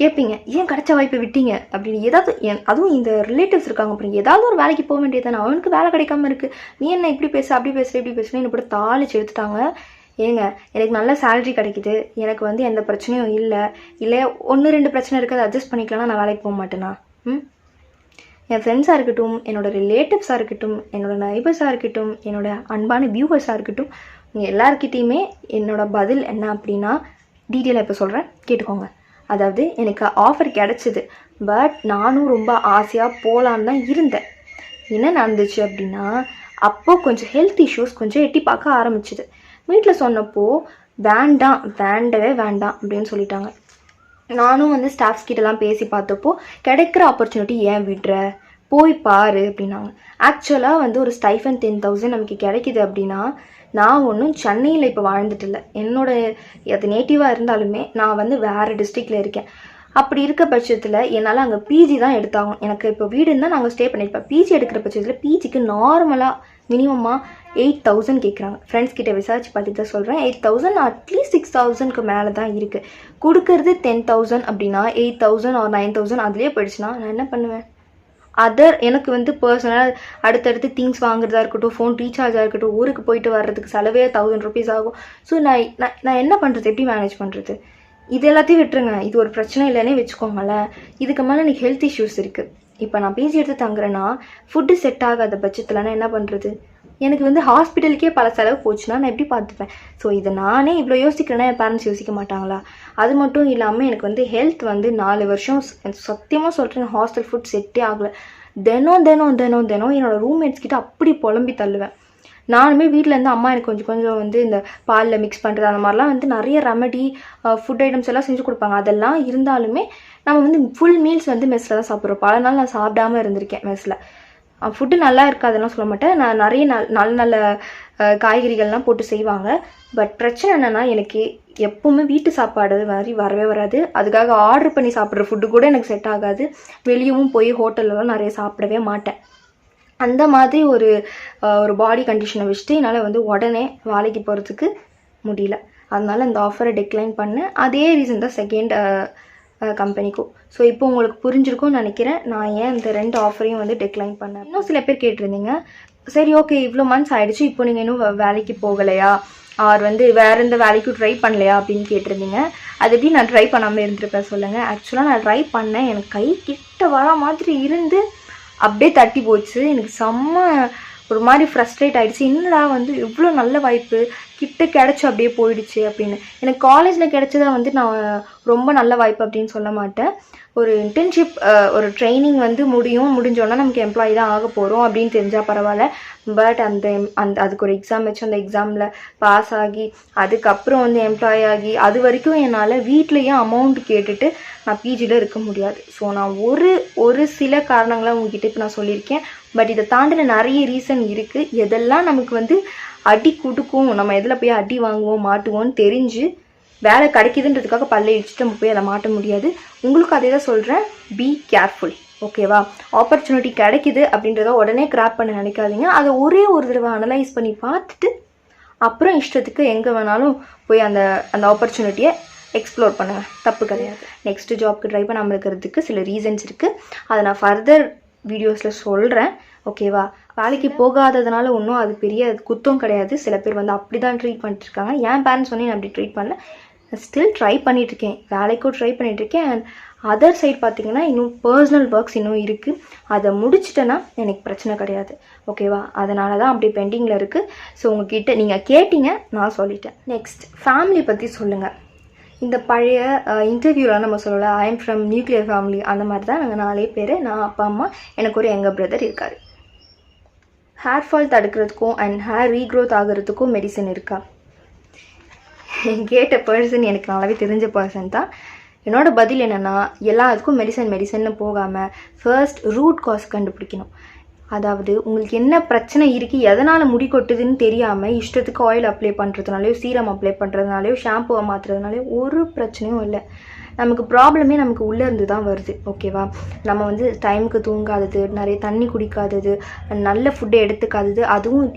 கேட்பீங்க, ஏன் கிடைச்ச வாய்ப்பை விட்டீங்க அப்படின்னு. ஏதாவது அதுவும் இந்த ரிலேட்டிவ்ஸ் இருக்காங்க, அப்புறம் ஏதாவது ஒரு வேலைக்கு போக வேண்டியதானே, அவனுக்கு வேலை கிடைக்காம இருக்குது, நீ என்ன இப்படி பேச அப்படி பேசுகிற இப்படி பேசுகிறேன், என்னை போட்டு தாளிச்சு எடுத்துட்டாங்க. ஏங்க, எனக்கு நல்ல சேலரி கிடைக்குது, எனக்கு எந்த பிரச்சனையும் இல்லை 1-2 பிரச்சனை இருக்குது, அதை அட்ஜஸ்ட் பண்ணிக்கலாம்னா நான் வேலைக்கு போக மாட்டேனா? என் ஃப்ரெண்ட்ஸாக இருக்கட்டும், என்னோடய ரிலேட்டிவ்ஸாக இருக்கட்டும், என்னோடய நைபர்ஸாக இருக்கட்டும், என்னோடய அன்பான வியூவர்ஸாக இருக்கட்டும், நீங்கள் எல்லாருக்கிட்டையுமே என்னோடய பதில் என்ன அப்படின்னா, டீட்டெயிலாக இப்போ சொல்கிறேன், கேட்டுக்கோங்க. அதாவது எனக்கு ஆஃபர் கிடச்சிது. பட் நானும் ரொம்ப ஆசையாக போகலான்னு தான் இருந்தேன். என்ன நடந்துச்சு அப்படின்னா, அப்போது கொஞ்சம் ஹெல்த் இஷ்யூஸ் கொஞ்சம் எட்டி பார்க்க ஆரம்பிச்சிது. வீட்டில் சொன்னப்போ வேண்டவே வேண்டாம் அப்படின்னு சொல்லிட்டாங்க. நானும் ஸ்டாஃப்ஸ் கிட்டலாம் பேசி பார்த்தப்போ, கிடைக்கிற ஆப்பர்ச்சுனிட்டி ஏன் விடுற, போய் பாரு அப்படின்னாங்க. ஆக்சுவலாக ஒரு ஸ்டைஃபன் 10,000 நமக்கு கிடைக்கிது அப்படின்னா, நான் ஒன்றும் சென்னையில் இப்போ வாழ்ந்துட்டு இல்லை. அது நேட்டிவாக இருந்தாலுமே நான் வேறு டிஸ்ட்ரிக்டில் இருக்கேன். அப்படி இருக்க பட்சத்தில் என்னால் அங்கே பிஜி தான் எடுத்தாகும். எனக்கு இப்போ வீடு இருந்தால் நாங்கள் ஸ்டே பண்ணியிருப்பேன். பிஜி எடுக்கிற பட்சத்தில் பிஜிக்கு நார்மலாக மினிமமாக 8,000 கேட்குறாங்க. ஃப்ரெண்ட்ஸ் கிட்ட விசாரிச்சு பார்த்துட்டு தான் சொல்கிறேன். 8,000 அட்லீஸ்ட் 6,000க்கு மேலே தான் இருக்குது. கொடுக்கறது 10,000 அப்படின்னா 8,000 or 9,000 அதுலேயே போயிடுச்சுன்னா நான் என்ன பண்ணுவேன்? எனக்கு பர்சனலாக அடுத்தடுத்து திங்ஸ் வாங்குறதா இருக்கட்டும், ஃபோன் ரீசார்ஜாக இருக்கட்டும், ஊருக்கு போயிட்டு வர்றதுக்கு செலவே 1,000 rupees ஆகும். ஸோ நான் என்ன பண்ணுறது, எப்படி மேனேஜ் பண்ணுறது? இது எல்லாத்தையும் விட்டுருங்க, இது ஒரு பிரச்சனை இல்லைன்னே வச்சுக்கோங்களேன். இதுக்கு மேலே எனக்கு ஹெல்த் இஷ்யூஸ் இருக்குது. இப்போ நான் பிஜி எடுத்து தங்குறேன்னா ஃபுட்டு செட் ஆகாத பட்சத்தில் நான் என்ன பண்ணுறது? எனக்கு ஹாஸ்பிட்டலுக்கே பல செலவு போச்சுன்னா நான் எப்படி பார்த்துப்பேன்? ஸோ இதை நானே இவ்வளோ யோசிக்கிறேன்னா என் பேரண்ட்ஸ் யோசிக்க மாட்டாங்களா? அது மட்டும் இல்லாமல் எனக்கு ஹெல்த் 4 வருஷம் சத்தியமாக சொல்கிறேன், ஹாஸ்டல் ஃபுட் செட்டே ஆகலை. தினம் என்னோடய ரூம்மேட்ஸ் கிட்ட அப்படி புலம்பி தள்ளுவேன். நானுமே வீட்டிலேருந்து அம்மா எனக்கு கொஞ்சம் கொஞ்சம் வந்து இந்த பாலில் மிக்ஸ் பண்ணுறது அந்த மாதிரிலாம் வந்து நிறைய ரெமடி ஃபுட் ஐட்டம்ஸ் எல்லாம் செஞ்சு கொடுப்பாங்க. அதெல்லாம் இருந்தாலுமே நம்ம வந்து ஃபுல் மீல்ஸ் வந்து மெஸ்ஸில் தான் சாப்பிட்றோம். பல நாள் நான் சாப்பிடாமல் இருந்திருக்கேன் மெஸ்ஸில். ஃபுட்டு நல்லா இருக்காதுலாம் சொல்ல மாட்டேன். நான் நிறைய நல்ல காய்கறிகள்லாம் போட்டு செய்வாங்க. பட் பிரச்சனை என்னென்னா எனக்கு எப்போவுமே வீட்டு சாப்பாடு மாதிரி வரவே வராது. அதுக்காக ஆர்டர் பண்ணி சாப்பிட்ற ஃபுட்டு கூட எனக்கு செட் ஆகாது. வெளியவும் போய் ஹோட்டல்லலாம் நிறைய சாப்பிடவே மாட்டேன். அந்த மாதிரி ஒரு பாடி கண்டிஷனை வச்சுட்டு என்னால் வந்து உடனே வேலைக்கு போகிறதுக்கு முடியல. அதனால் இந்த ஆஃபரை டிக்ளைன் பண்ணேன். அதே ரீசன் தான் செகண்ட் கம்பெனிக்கும். ஸோ இப்போ உங்களுக்கு புரிஞ்சிருக்கும்னு நினைக்கிறேன் நான் ஏன் இந்த 2 ஆஃபரையும் வந்து டிக்ளைன் பண்ணேன். இன்னும் சில பேர் கேட்டிருந்தீங்க, சரி ஓகே இவ்வளோ மந்த்ஸ் ஆகிடுச்சு, இப்போ நீங்கள் இன்னும் வேலைக்கு போகலையா, ஆர் வந்து வேறு எந்த வேலைக்கும் ட்ரை பண்ணலையா அப்படின்னு கேட்டிருந்தீங்க. அது எப்படி நான் ட்ரை பண்ணாமல் இருந்திருப்பேன் சொல்லுங்கள். ஆக்சுவலாக நான் ட்ரை பண்ணேன். எனக்கு கை கிட்ட வர மாதிரி இருந்து அப்படியே தட்டி போச்சு. எனக்கு செம்ம ஒரு மாதிரி ஃப்ரஸ்ட்ரேட் ஆகிடுச்சு. என்னடா வந்து இவ்வளோ நல்ல வாய்ப்பு கிட்ட கிடச்சி அப்படியே போயிடுச்சு அப்படின்னு. எனக்கு காலேஜில் கிடச்சதை வந்து நான் ரொம்ப நல்ல வாய்ப்பு அப்படின்னு சொல்ல மாட்டேன். ஒரு இன்டர்ன்ஷிப் ஒரு ட்ரைனிங் வந்து முடிஞ்சோன்னா நமக்கு எம்ப்ளாயி தான் ஆக போகிறோம் அப்படின்னு தெரிஞ்சால் பரவாயில்ல. பட் அதுக்கு ஒரு எக்ஸாம் வச்சு அந்த எக்ஸாமில் பாஸ் ஆகி அதுக்கப்புறம் வந்து எம்ப்ளாயி ஆகி அது வரைக்கும் என்னால் வீட்லேயே அமௌண்ட் கேட்டுட்டு நான் பிஜியில் இருக்க முடியாது. ஸோ நான் ஒரு சில காரணங்களை உங்ககிட்ட இப்போ நான் சொல்லியிருக்கேன். பட் இதை தாண்டின நிறைய ரீசன் இருக்குது. எதெல்லாம் நமக்கு வந்து அடி கொடுக்கும், நம்ம எதில் போய் அடி வாங்குவோம் மாட்டுவோம்னு தெரிஞ்சு வேலை கிடைக்குதுன்றதுக்காக பல்ல இடிச்சுட்டு நம்ம போய் அதை மாட்ட முடியாது. உங்களுக்கு அதே தான் சொல்கிறேன், பி கேர்ஃபுல். ஓகேவா? ஆப்பர்ச்சுனிட்டி கிடைக்குது அப்படின்றத உடனே கிராப் பண்ண நினைக்காதீங்க. அதை ஒரே ஒரு தடவை அனலைஸ் பண்ணி பார்த்துட்டு அப்புறம் இஷ்டத்துக்கு எங்கே வேணாலும் போய் அந்த ஆப்பர்ச்சுனிட்டியை எக்ஸ்ப்ளோர் பண்ணுங்கள், தப்பு கிடையாது. நெக்ஸ்ட் ஜாப்க்கு ட்ரை பண்ணாமல் இருக்கிறதுக்கு சில ரீசன்ஸ் இருக்குது. அதை நான் ஃபர்தர் வீடியோஸில் சொல்கிறேன். ஓகேவா? வேலைக்கு போகாததுனால ஒன்றும் அது பெரிய குத்தம் கிடையாது. சில பேர் வந்து அப்படி தான் ட்ரீட் பண்ணிட்டுருக்காங்க. என் பேரண்ட்ஸ் வந்து நான் அப்படி ட்ரீட் பண்ணல. ஸ்டில் ட்ரை பண்ணிகிட்ருக்கேன், வேலைக்கும் ட்ரை பண்ணிகிட்ருக்கேன். அண்ட் அதர் சைட் பார்த்திங்கன்னா இன்னும் பர்சனல் ஒர்க்ஸ் இன்னும் இருக்குது. அதை முடிச்சிட்டேன்னா எனக்கு பிரச்சனை கிடையாது. ஓகேவா? அதனால தான் அப்படி பெண்டிங்கில் இருக்குது. ஸோ உங்ககிட்ட நீங்கள் கேட்டிங்க, நான் சொல்லிட்டேன். நெக்ஸ்ட் ஃபேமிலி பற்றி சொல்லுங்கள். இந்த பழைய இன்டர்வியூலாம் நம்ம சொல்லலை, I am from nuclear family, அந்த மாதிரி தான் நாங்கள் 4 பேர். நான், அப்பா, அம்மா, எனக்கு ஒரு எங்கள் பிரதர் இருக்கார். ஹேர் ஃபால் தடுக்கிறதுக்கும் அண்ட் ஹேர் ரீக்ரோத் ஆகிறதுக்கும் மெடிசன் இருக்கா? கேட்ட பர்சன் எனக்கு நல்லாவே தெரிஞ்ச பர்சன் தான். என்னோட பதில் என்னென்னா, எல்லாத்துக்கும் மெடிசன்னு போகாமல் ஃபர்ஸ்ட் ரூட் காஸ் கண்டுபிடிக்கணும். அதாவது உங்களுக்கு என்ன பிரச்சனை இருக்குது, எதனால் முடி கொட்டுதுன்னு தெரியாமல் இஷ்டத்துக்கு ஆயில் அப்ளை பண்ணுறதுனாலையோ சீரம் அப்ளை பண்ணுறதுனாலையோ ஷாம்புவை மாற்றுறதுனாலையோ ஒரு பிரச்சனையும் இல்லை. நமக்கு ப்ராப்ளமே நமக்கு உள்ளேருந்து தான் வருது. ஓகேவா? நம்ம வந்து டைமுக்கு தூங்காதது, நிறைய தண்ணி குடிக்காதது, நல்ல ஃபுட்டை எடுத்துக்காதது, அதுவும்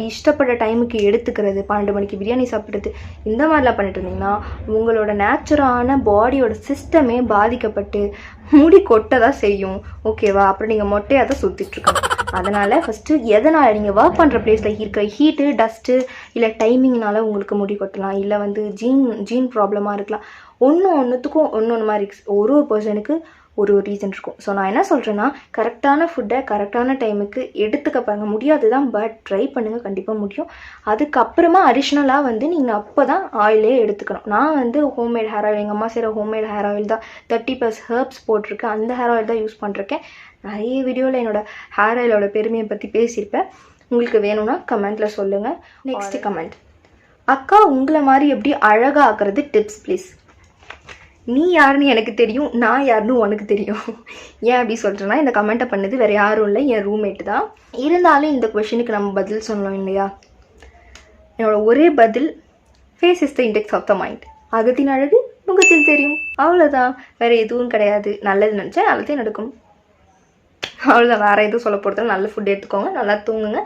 இஷ்டப்பட்ட டைமுக்கு எடுத்துக்கிறது, 12 மணிக்கு பிரியாணி சாப்பிட்றது, இந்த மாதிரிலாம் பண்ணிட்டு இருந்தீங்கன்னா உங்களோட நேச்சுரலான பாடியோட சிஸ்டமே பாதிக்கப்பட்டு முடி கொட்ட தான் செய்யும். ஓகேவா? அப்புறம் நீங்கள் மொட்டையாக தான் சுற்றிட்டுருக்கணும். அதனால் ஃபஸ்ட்டு எதனால் நீங்கள் ஒர்க் பண்ணுற பிளேஸில் இருக்கிற ஹீட்டு, டஸ்ட்டு, இல்லை டைமிங்னால உங்களுக்கு முடி கொட்டலாம், இல்லை வந்து ஜீன் ப்ராப்ளமாக இருக்கலாம். ஒன்றுத்துக்கும் ஒன்று மாதிரி ஒரு பர்சனுக்கு ஒரு ரீசன் இருக்கும். ஸோ நான் என்ன சொல்கிறேன்னா, கரெக்டான ஃபுட்டை கரெக்டான டைமுக்கு எடுத்துக்க பாருங்க. முடியாது தான், பட் ட்ரை பண்ணுங்கள், கண்டிப்பாக முடியும். அதுக்கப்புறமா அடிஷ்னலாக வந்து நீங்கள் அப்போ தான் ஆயிலே எடுத்துக்கணும். நான் வந்து ஹோம்மேட் ஹேர் ஆயில், எங்கள் அம்மா செய்கிற ஹோம்மேட் ஹேர் ஆயில் தான் 30+ ஹெர்ப்ஸ் போட்டிருக்கேன். அந்த ஹேர் ஆயில் தான் யூஸ் பண்ணிருக்கேன். நிறைய வீடியோவில் என்னோடய ஹேர் ஆயிலோட பெருமையை பற்றி பேசியிருப்பேன். உங்களுக்கு வேணும்னா கமெண்ட்டில் சொல்லுங்கள். நெக்ஸ்ட் கமெண்ட், அக்கா உங்களை மாதிரி எப்படி அழகாக ஆக்குறது டிப்ஸ் ப்ளீஸ். நீ யாருன்னு எனக்கு தெரியும், நான் யாருன்னு உனக்கு தெரியும். ஏன் அப்படி சொல்கிறேன்னா, இந்த கமெண்ட்டை பண்ணது வேறு யாரும் இல்லை, என் ரூம்மேட்டு தான். இருந்தாலும் இந்த கொஷனுக்கு நம்ம பதில் சொல்லணும் இல்லையா? என்னோடய ஒரே பதில், face is the index of the mind. அகத்தின் அழகு முகத்தில் தெரியும், அவ்வளோதான். வேறு எதுவும் கிடையாது. நல்லது நினச்சா நல்லதே நடக்கும், அவ்வளோதான். வேறு எதுவும் சொல்ல போகிறதுல நல்ல ஃபுட் எடுத்துக்கோங்க, நல்லா தூங்குங்க,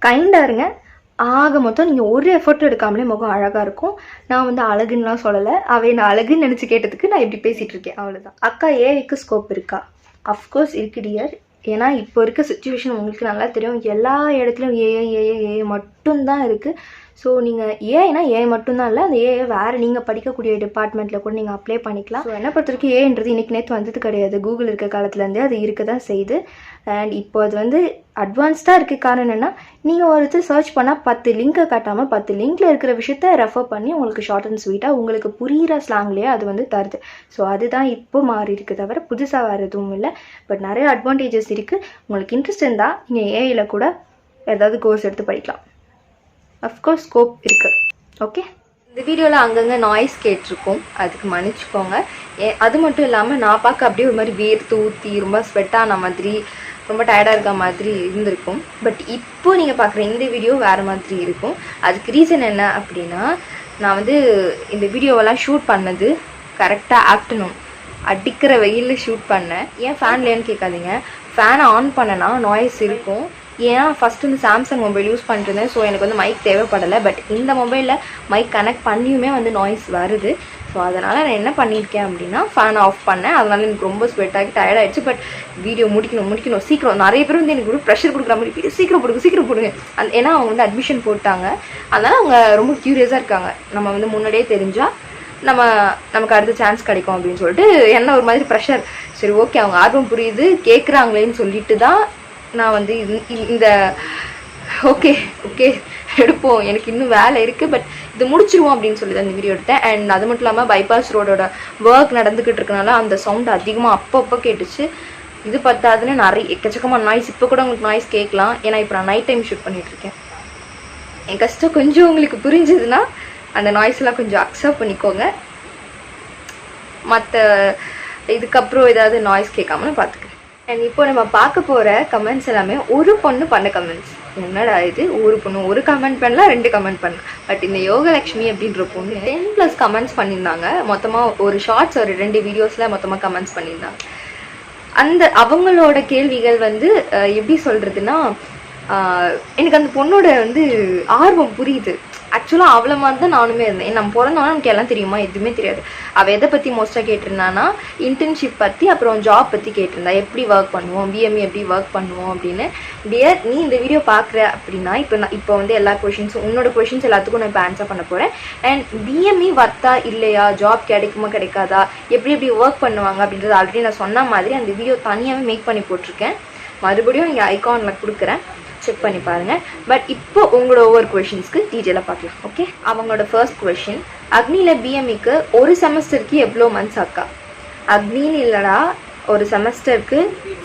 கைண்டாக இருங்க. ஆக மொத்தம் நீங்கள் ஒரு எஃபர்ட் எடுக்காமலே முகம் அழகாக இருக்கும். நான் வந்து அழகுன்னெலாம் சொல்லலை, நான் அழகுன்னு நினச்சி கேட்டதுக்கு நான் இப்படி பேசிகிட்டு இருக்கேன், அவ்வளோதான். அக்கா ஏஐக்கு ஸ்கோப் இருக்கா? அஃப்கோர்ஸ் இருக்கு டியர். ஏன்னா இப்போ இருக்க சுச்சுவேஷன் உங்களுக்கு நல்லா தெரியும். எல்லா இடத்துலையும் ஏஐ மட்டும்தான் இருக்குது. ஸோ நீங்கள் ஏஐனா ஏஐ மட்டும்தான் இல்லை, அந்த ஏஐ வேறு நீங்கள் படிக்கக்கூடிய டிபார்ட்மெண்ட்டில் கூட நீங்கள் அப்ளை பண்ணிக்கலாம். ஸோ என்ன பொறுத்த வரைக்கும் ஏன்றது இன்றைக்கி நேற்று வந்தது கிடையாது. கூகுள் இருக்க காலத்துலேருந்தே அது இருக்க தான் செய்யுது. அண்ட் இப்போ அது வந்து அட்வான்ஸ்டாக இருக்க காரணம் என்னென்னா, நீங்கள் ஒருத்தர் சர்ச் பண்ணால் 10 லிங்க்கை காட்டாமல் 10 லிங்க்கில் இருக்கிற விஷயத்த ரெஃபர் பண்ணி உங்களுக்கு ஷார்ட் அண்ட் ஸ்வீட்டாக உங்களுக்கு புரிகிற ஸ்லாங்லேயே அது வந்து தருது. ஸோ அதுதான் இப்போ மாறி இருக்குது, தவிர புதுசாக வேறு எதுவும் இல்லை. பட் நிறைய அட்வான்டேஜஸ் இருக்குது. உங்களுக்கு இன்ட்ரெஸ்ட் இருந்தால் நீங்கள் ஏஐயில் கூட ஏதாவது கோர்ஸ் எடுத்து படிக்கலாம். அஃப்கோர்ஸ் ஸ்கோப் இருக்குது. ஓகே, இந்த வீடியோவில் அங்கங்கே நாய்ஸ் கேட்டிருக்கோம், அதுக்கு மன்னிச்சுக்கோங்க. அது மட்டும் இல்லாமல் நான் பார்க்க அப்படியே ஒரு மாதிரி வேர்த்து ஊற்றி ரொம்ப ஸ்வெட்டான மாதிரி ரொம்ப டயர்டாக இருக்க மாதிரி இருந்திருக்கும். பட் இப்போ நீங்கள் பார்க்குற இந்த வீடியோ வேறு மாதிரி இருக்கும். அதுக்கு ரீசன் என்ன அப்படின்னா, நான் வந்து இந்த வீடியோவெல்லாம் ஷூட் பண்ணது கரெக்டாக ஆஃப்டர்நூன் அடிக்கிற வெயிலில் ஷூட் பண்ணேன். ஏன் ஃபேன்லேன்னு கேட்காதீங்க, ஃபேனை ஆன் பண்ணனா நாய்ஸ் இருக்கும். ஏன்னா ஃபஸ்ட்டு வந்து சாம்சங் மொபைல் யூஸ் பண்ணிட்டுருந்தேன். ஸோ எனக்கு வந்து மைக் தேவைப்படலை. பட் இந்த மொபைலில் மைக் கனெக்ட் பண்ணியுமே வந்து நாய்ஸ் வருது. ஸோ அதனால் நான் என்ன பண்ணியிருக்கேன் அப்படின்னா, ஃபேன் ஆஃப் பண்ணேன். அதனால் எனக்கு ரொம்ப ஸ்வெட் ஆகி டயர்ட் ஆகிடுச்சு. பட் வீடியோ முடிக்கணும் சீக்கிரம். நிறைய பேர் வந்து எனக்கு ப்ரெஷர் கொடுக்குற மாதிரி வீடியோ சீக்கிரம் போடுங்க. ஏன்னா அவங்க வந்து அட்மிஷன் போட்டாங்க. அதனால் அவங்க ரொம்ப க்யூரியஸாக இருக்காங்க. நம்ம வந்து முன்னாடியே தெரிஞ்சால் நமக்கு அடுத்த சான்ஸ் கிடைக்கும் அப்படின்னு சொல்லிட்டு என்ன ஒரு மாதிரி ப்ரெஷர். சரி ஓகே, அவங்க ஆர்வம் புரியுது, கேட்குறாங்களேன்னு சொல்லிட்டு தான் நான் வந்து இந்த ஓகே எடுப்போம், எனக்கு இன்னும் வேலை இருக்குது, பட் இது முடிச்சிருவோம் அப்படின்னு சொல்லி தான் இந்த வீடியோ எடுத்தேன். அண்ட் அது மட்டும் இல்லாமல் பைபாஸ் ரோடோட ஒர்க் நடந்துக்கிட்டு இருக்கனால அந்த சவுண்டு அதிகமாக அப்பப்போ கேட்டுச்சு. இது பத்தாதுன்னு நிறைய எக்கச்சக்கமாக நாய்ஸ். இப்போ கூட உங்களுக்கு நாய்ஸ் கேட்கலாம், ஏன்னா இப்போ நான் நைட் டைம் ஷூட் பண்ணிகிட்ருக்கேன். என் கஷ்டம் கொஞ்சம் உங்களுக்கு புரிஞ்சுதுன்னா அந்த நாய்ஸ்லாம் கொஞ்சம் அக்செப்ட் பண்ணிக்கோங்க. மற்ற இதுக்கப்புறம் ஏதாவது நாய்ஸ் கேட்காமனு பார்த்துக்கேன். அண்ட் இப்போ நம்ம பார்க்க போகிற கமெண்ட்ஸ் எல்லாமே ஒரு பொண்ணு பண்ண கமெண்ட்ஸ். என்னடா இது, ஒரு பொண்ணு ஒரு கமெண்ட் பண்ணலாம், 2 கமெண்ட் பண்ணலாம். பட் இந்த யோகலக்ஷ்மி அப்படின்ற பொண்ணு 10+ கமெண்ட்ஸ் பண்ணியிருந்தாங்க. மொத்தமாக ஒரு ஷார்ட்ஸ் ஒரு 2 வீடியோஸில் மொத்தமாக கமெண்ட்ஸ் பண்ணியிருந்தாங்க. அந்த அவங்களோட கேள்விகள் வந்து எப்படி சொல்கிறதுனா, எனக்கு அந்த பொண்ணோட வந்து ஆர்வம் புரியுது. ஆக்சுவலாக அவ்வளோ மாதிரி தான் நானுமே இருந்தேன். நம்ம பிறந்தோன்னா நமக்கு எல்லாம் தெரியுமா, எதுவுமே தெரியாது. அவள் எதை பற்றி மோஸ்ட்டாக கேட்டிருந்தானா, இன்டர்ன்ஷிப் பற்றி, அப்புறம் ஜாப் பற்றி கேட்டிருந்தா. எப்படி ஒர்க் பண்ணுவோம், பிஎம்இ எப்படி ஒர்க் பண்ணுவோம் அப்படின்னு. டியர், நீ இந்த வீடியோ பார்க்குற அப்படின்னா இப்போ வந்து எல்லா கொஷின்ஸும் உன்னோட கொஷின்ஸ் எல்லாத்துக்கும் நான் இப்போ ஆன்சர் பண்ண போகிறேன். அண்ட் பிஎம்இ வர்த்தா இல்லையா, ஜாப் கிடைக்குமா கிடைக்காதா, எப்படி ஒர்க் பண்ணுவாங்க அப்படின்றது ஆல்ரெடி நான் சொன்ன மாதிரி அந்த வீடியோ தனியாகவே மேக் பண்ணி போட்டிருக்கேன். மறுபடியும் இங்கே ஐகானில் கொடுக்குறேன், செக் பண்ணி பாருங்கள். பட் இப்போ உங்களோட ஒவ்வொரு கொஷின்ஸ்க்கு டீட்டெயிலாக பார்க்கலாம். ஓகே, அவங்களோட ஃபர்ஸ்ட் கொஷின், அக்னியில் பிஎம்இக்கு ஒரு செமஸ்டருக்கு எவ்வளோ மந்த்ஸ் அக்கா? அக்னின்னு இல்லைடா, ஒரு செமஸ்டருக்கு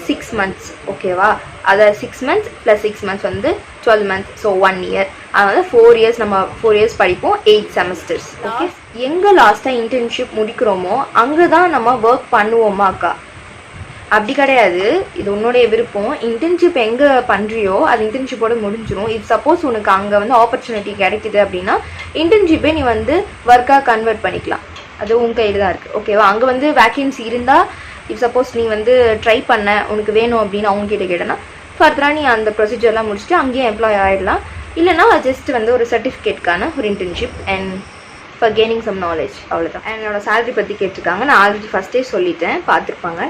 6 months. ஓகேவா, அதை 6 months + 6 months வந்து 12 months. So 1 year. அதனால் 4 years. நம்ம 4 years படிப்போம், 8 semesters. ஓகே, எங்கே லாஸ்ட்டாக இன்டர்ன்ஷிப் முடிக்கிறோமோ அங்கே தான் நம்ம ஒர்க் பண்ணுவோமா அக்கா? அப்படி கிடையாது, இது உன்னுடைய விருப்பம். இன்டர்ன்ஷிப் எங்கே பண்ணுறியோ அது இன்டர்ன்ஷிப்போட முடிஞ்சிடும். இது சப்போஸ் உனக்கு அங்கே வந்து ஆப்பர்ச்சுனிட்டி கிடைக்குது அப்படின்னா இன்டர்ன்ஷிப்பே நீ வந்து ஒர்க்காக கன்வெர்ட் பண்ணிக்கலாம். அது உன் கையில் தான் இருக்குது. ஓகேவா, அங்கே வந்து வேக்கன்சி இருந்தால் இப் சப்போஸ் நீ வந்து ட்ரை பண்ண உனக்கு வேணும் அப்படின்னு அவங்ககிட்ட கேட்டேன்னா ஃபர்தராக நீ அந்த ப்ரொசீஜர்லாம் முடிச்சுட்டு அங்கேயே எம்ப்ளாய் ஆகிடலாம். இல்லைனா ஜஸ்ட் வந்து ஒரு சர்டிஃபிகேட்கான ஒரு internship and for gaining some knowledge, அவ்வளோதான். என்னோட சேலரி பற்றி கேட்டிருக்காங்க, நான் ஆல்ரெடி ஃபஸ்ட்டே சொல்லிட்டேன், பார்த்துருப்பாங்க.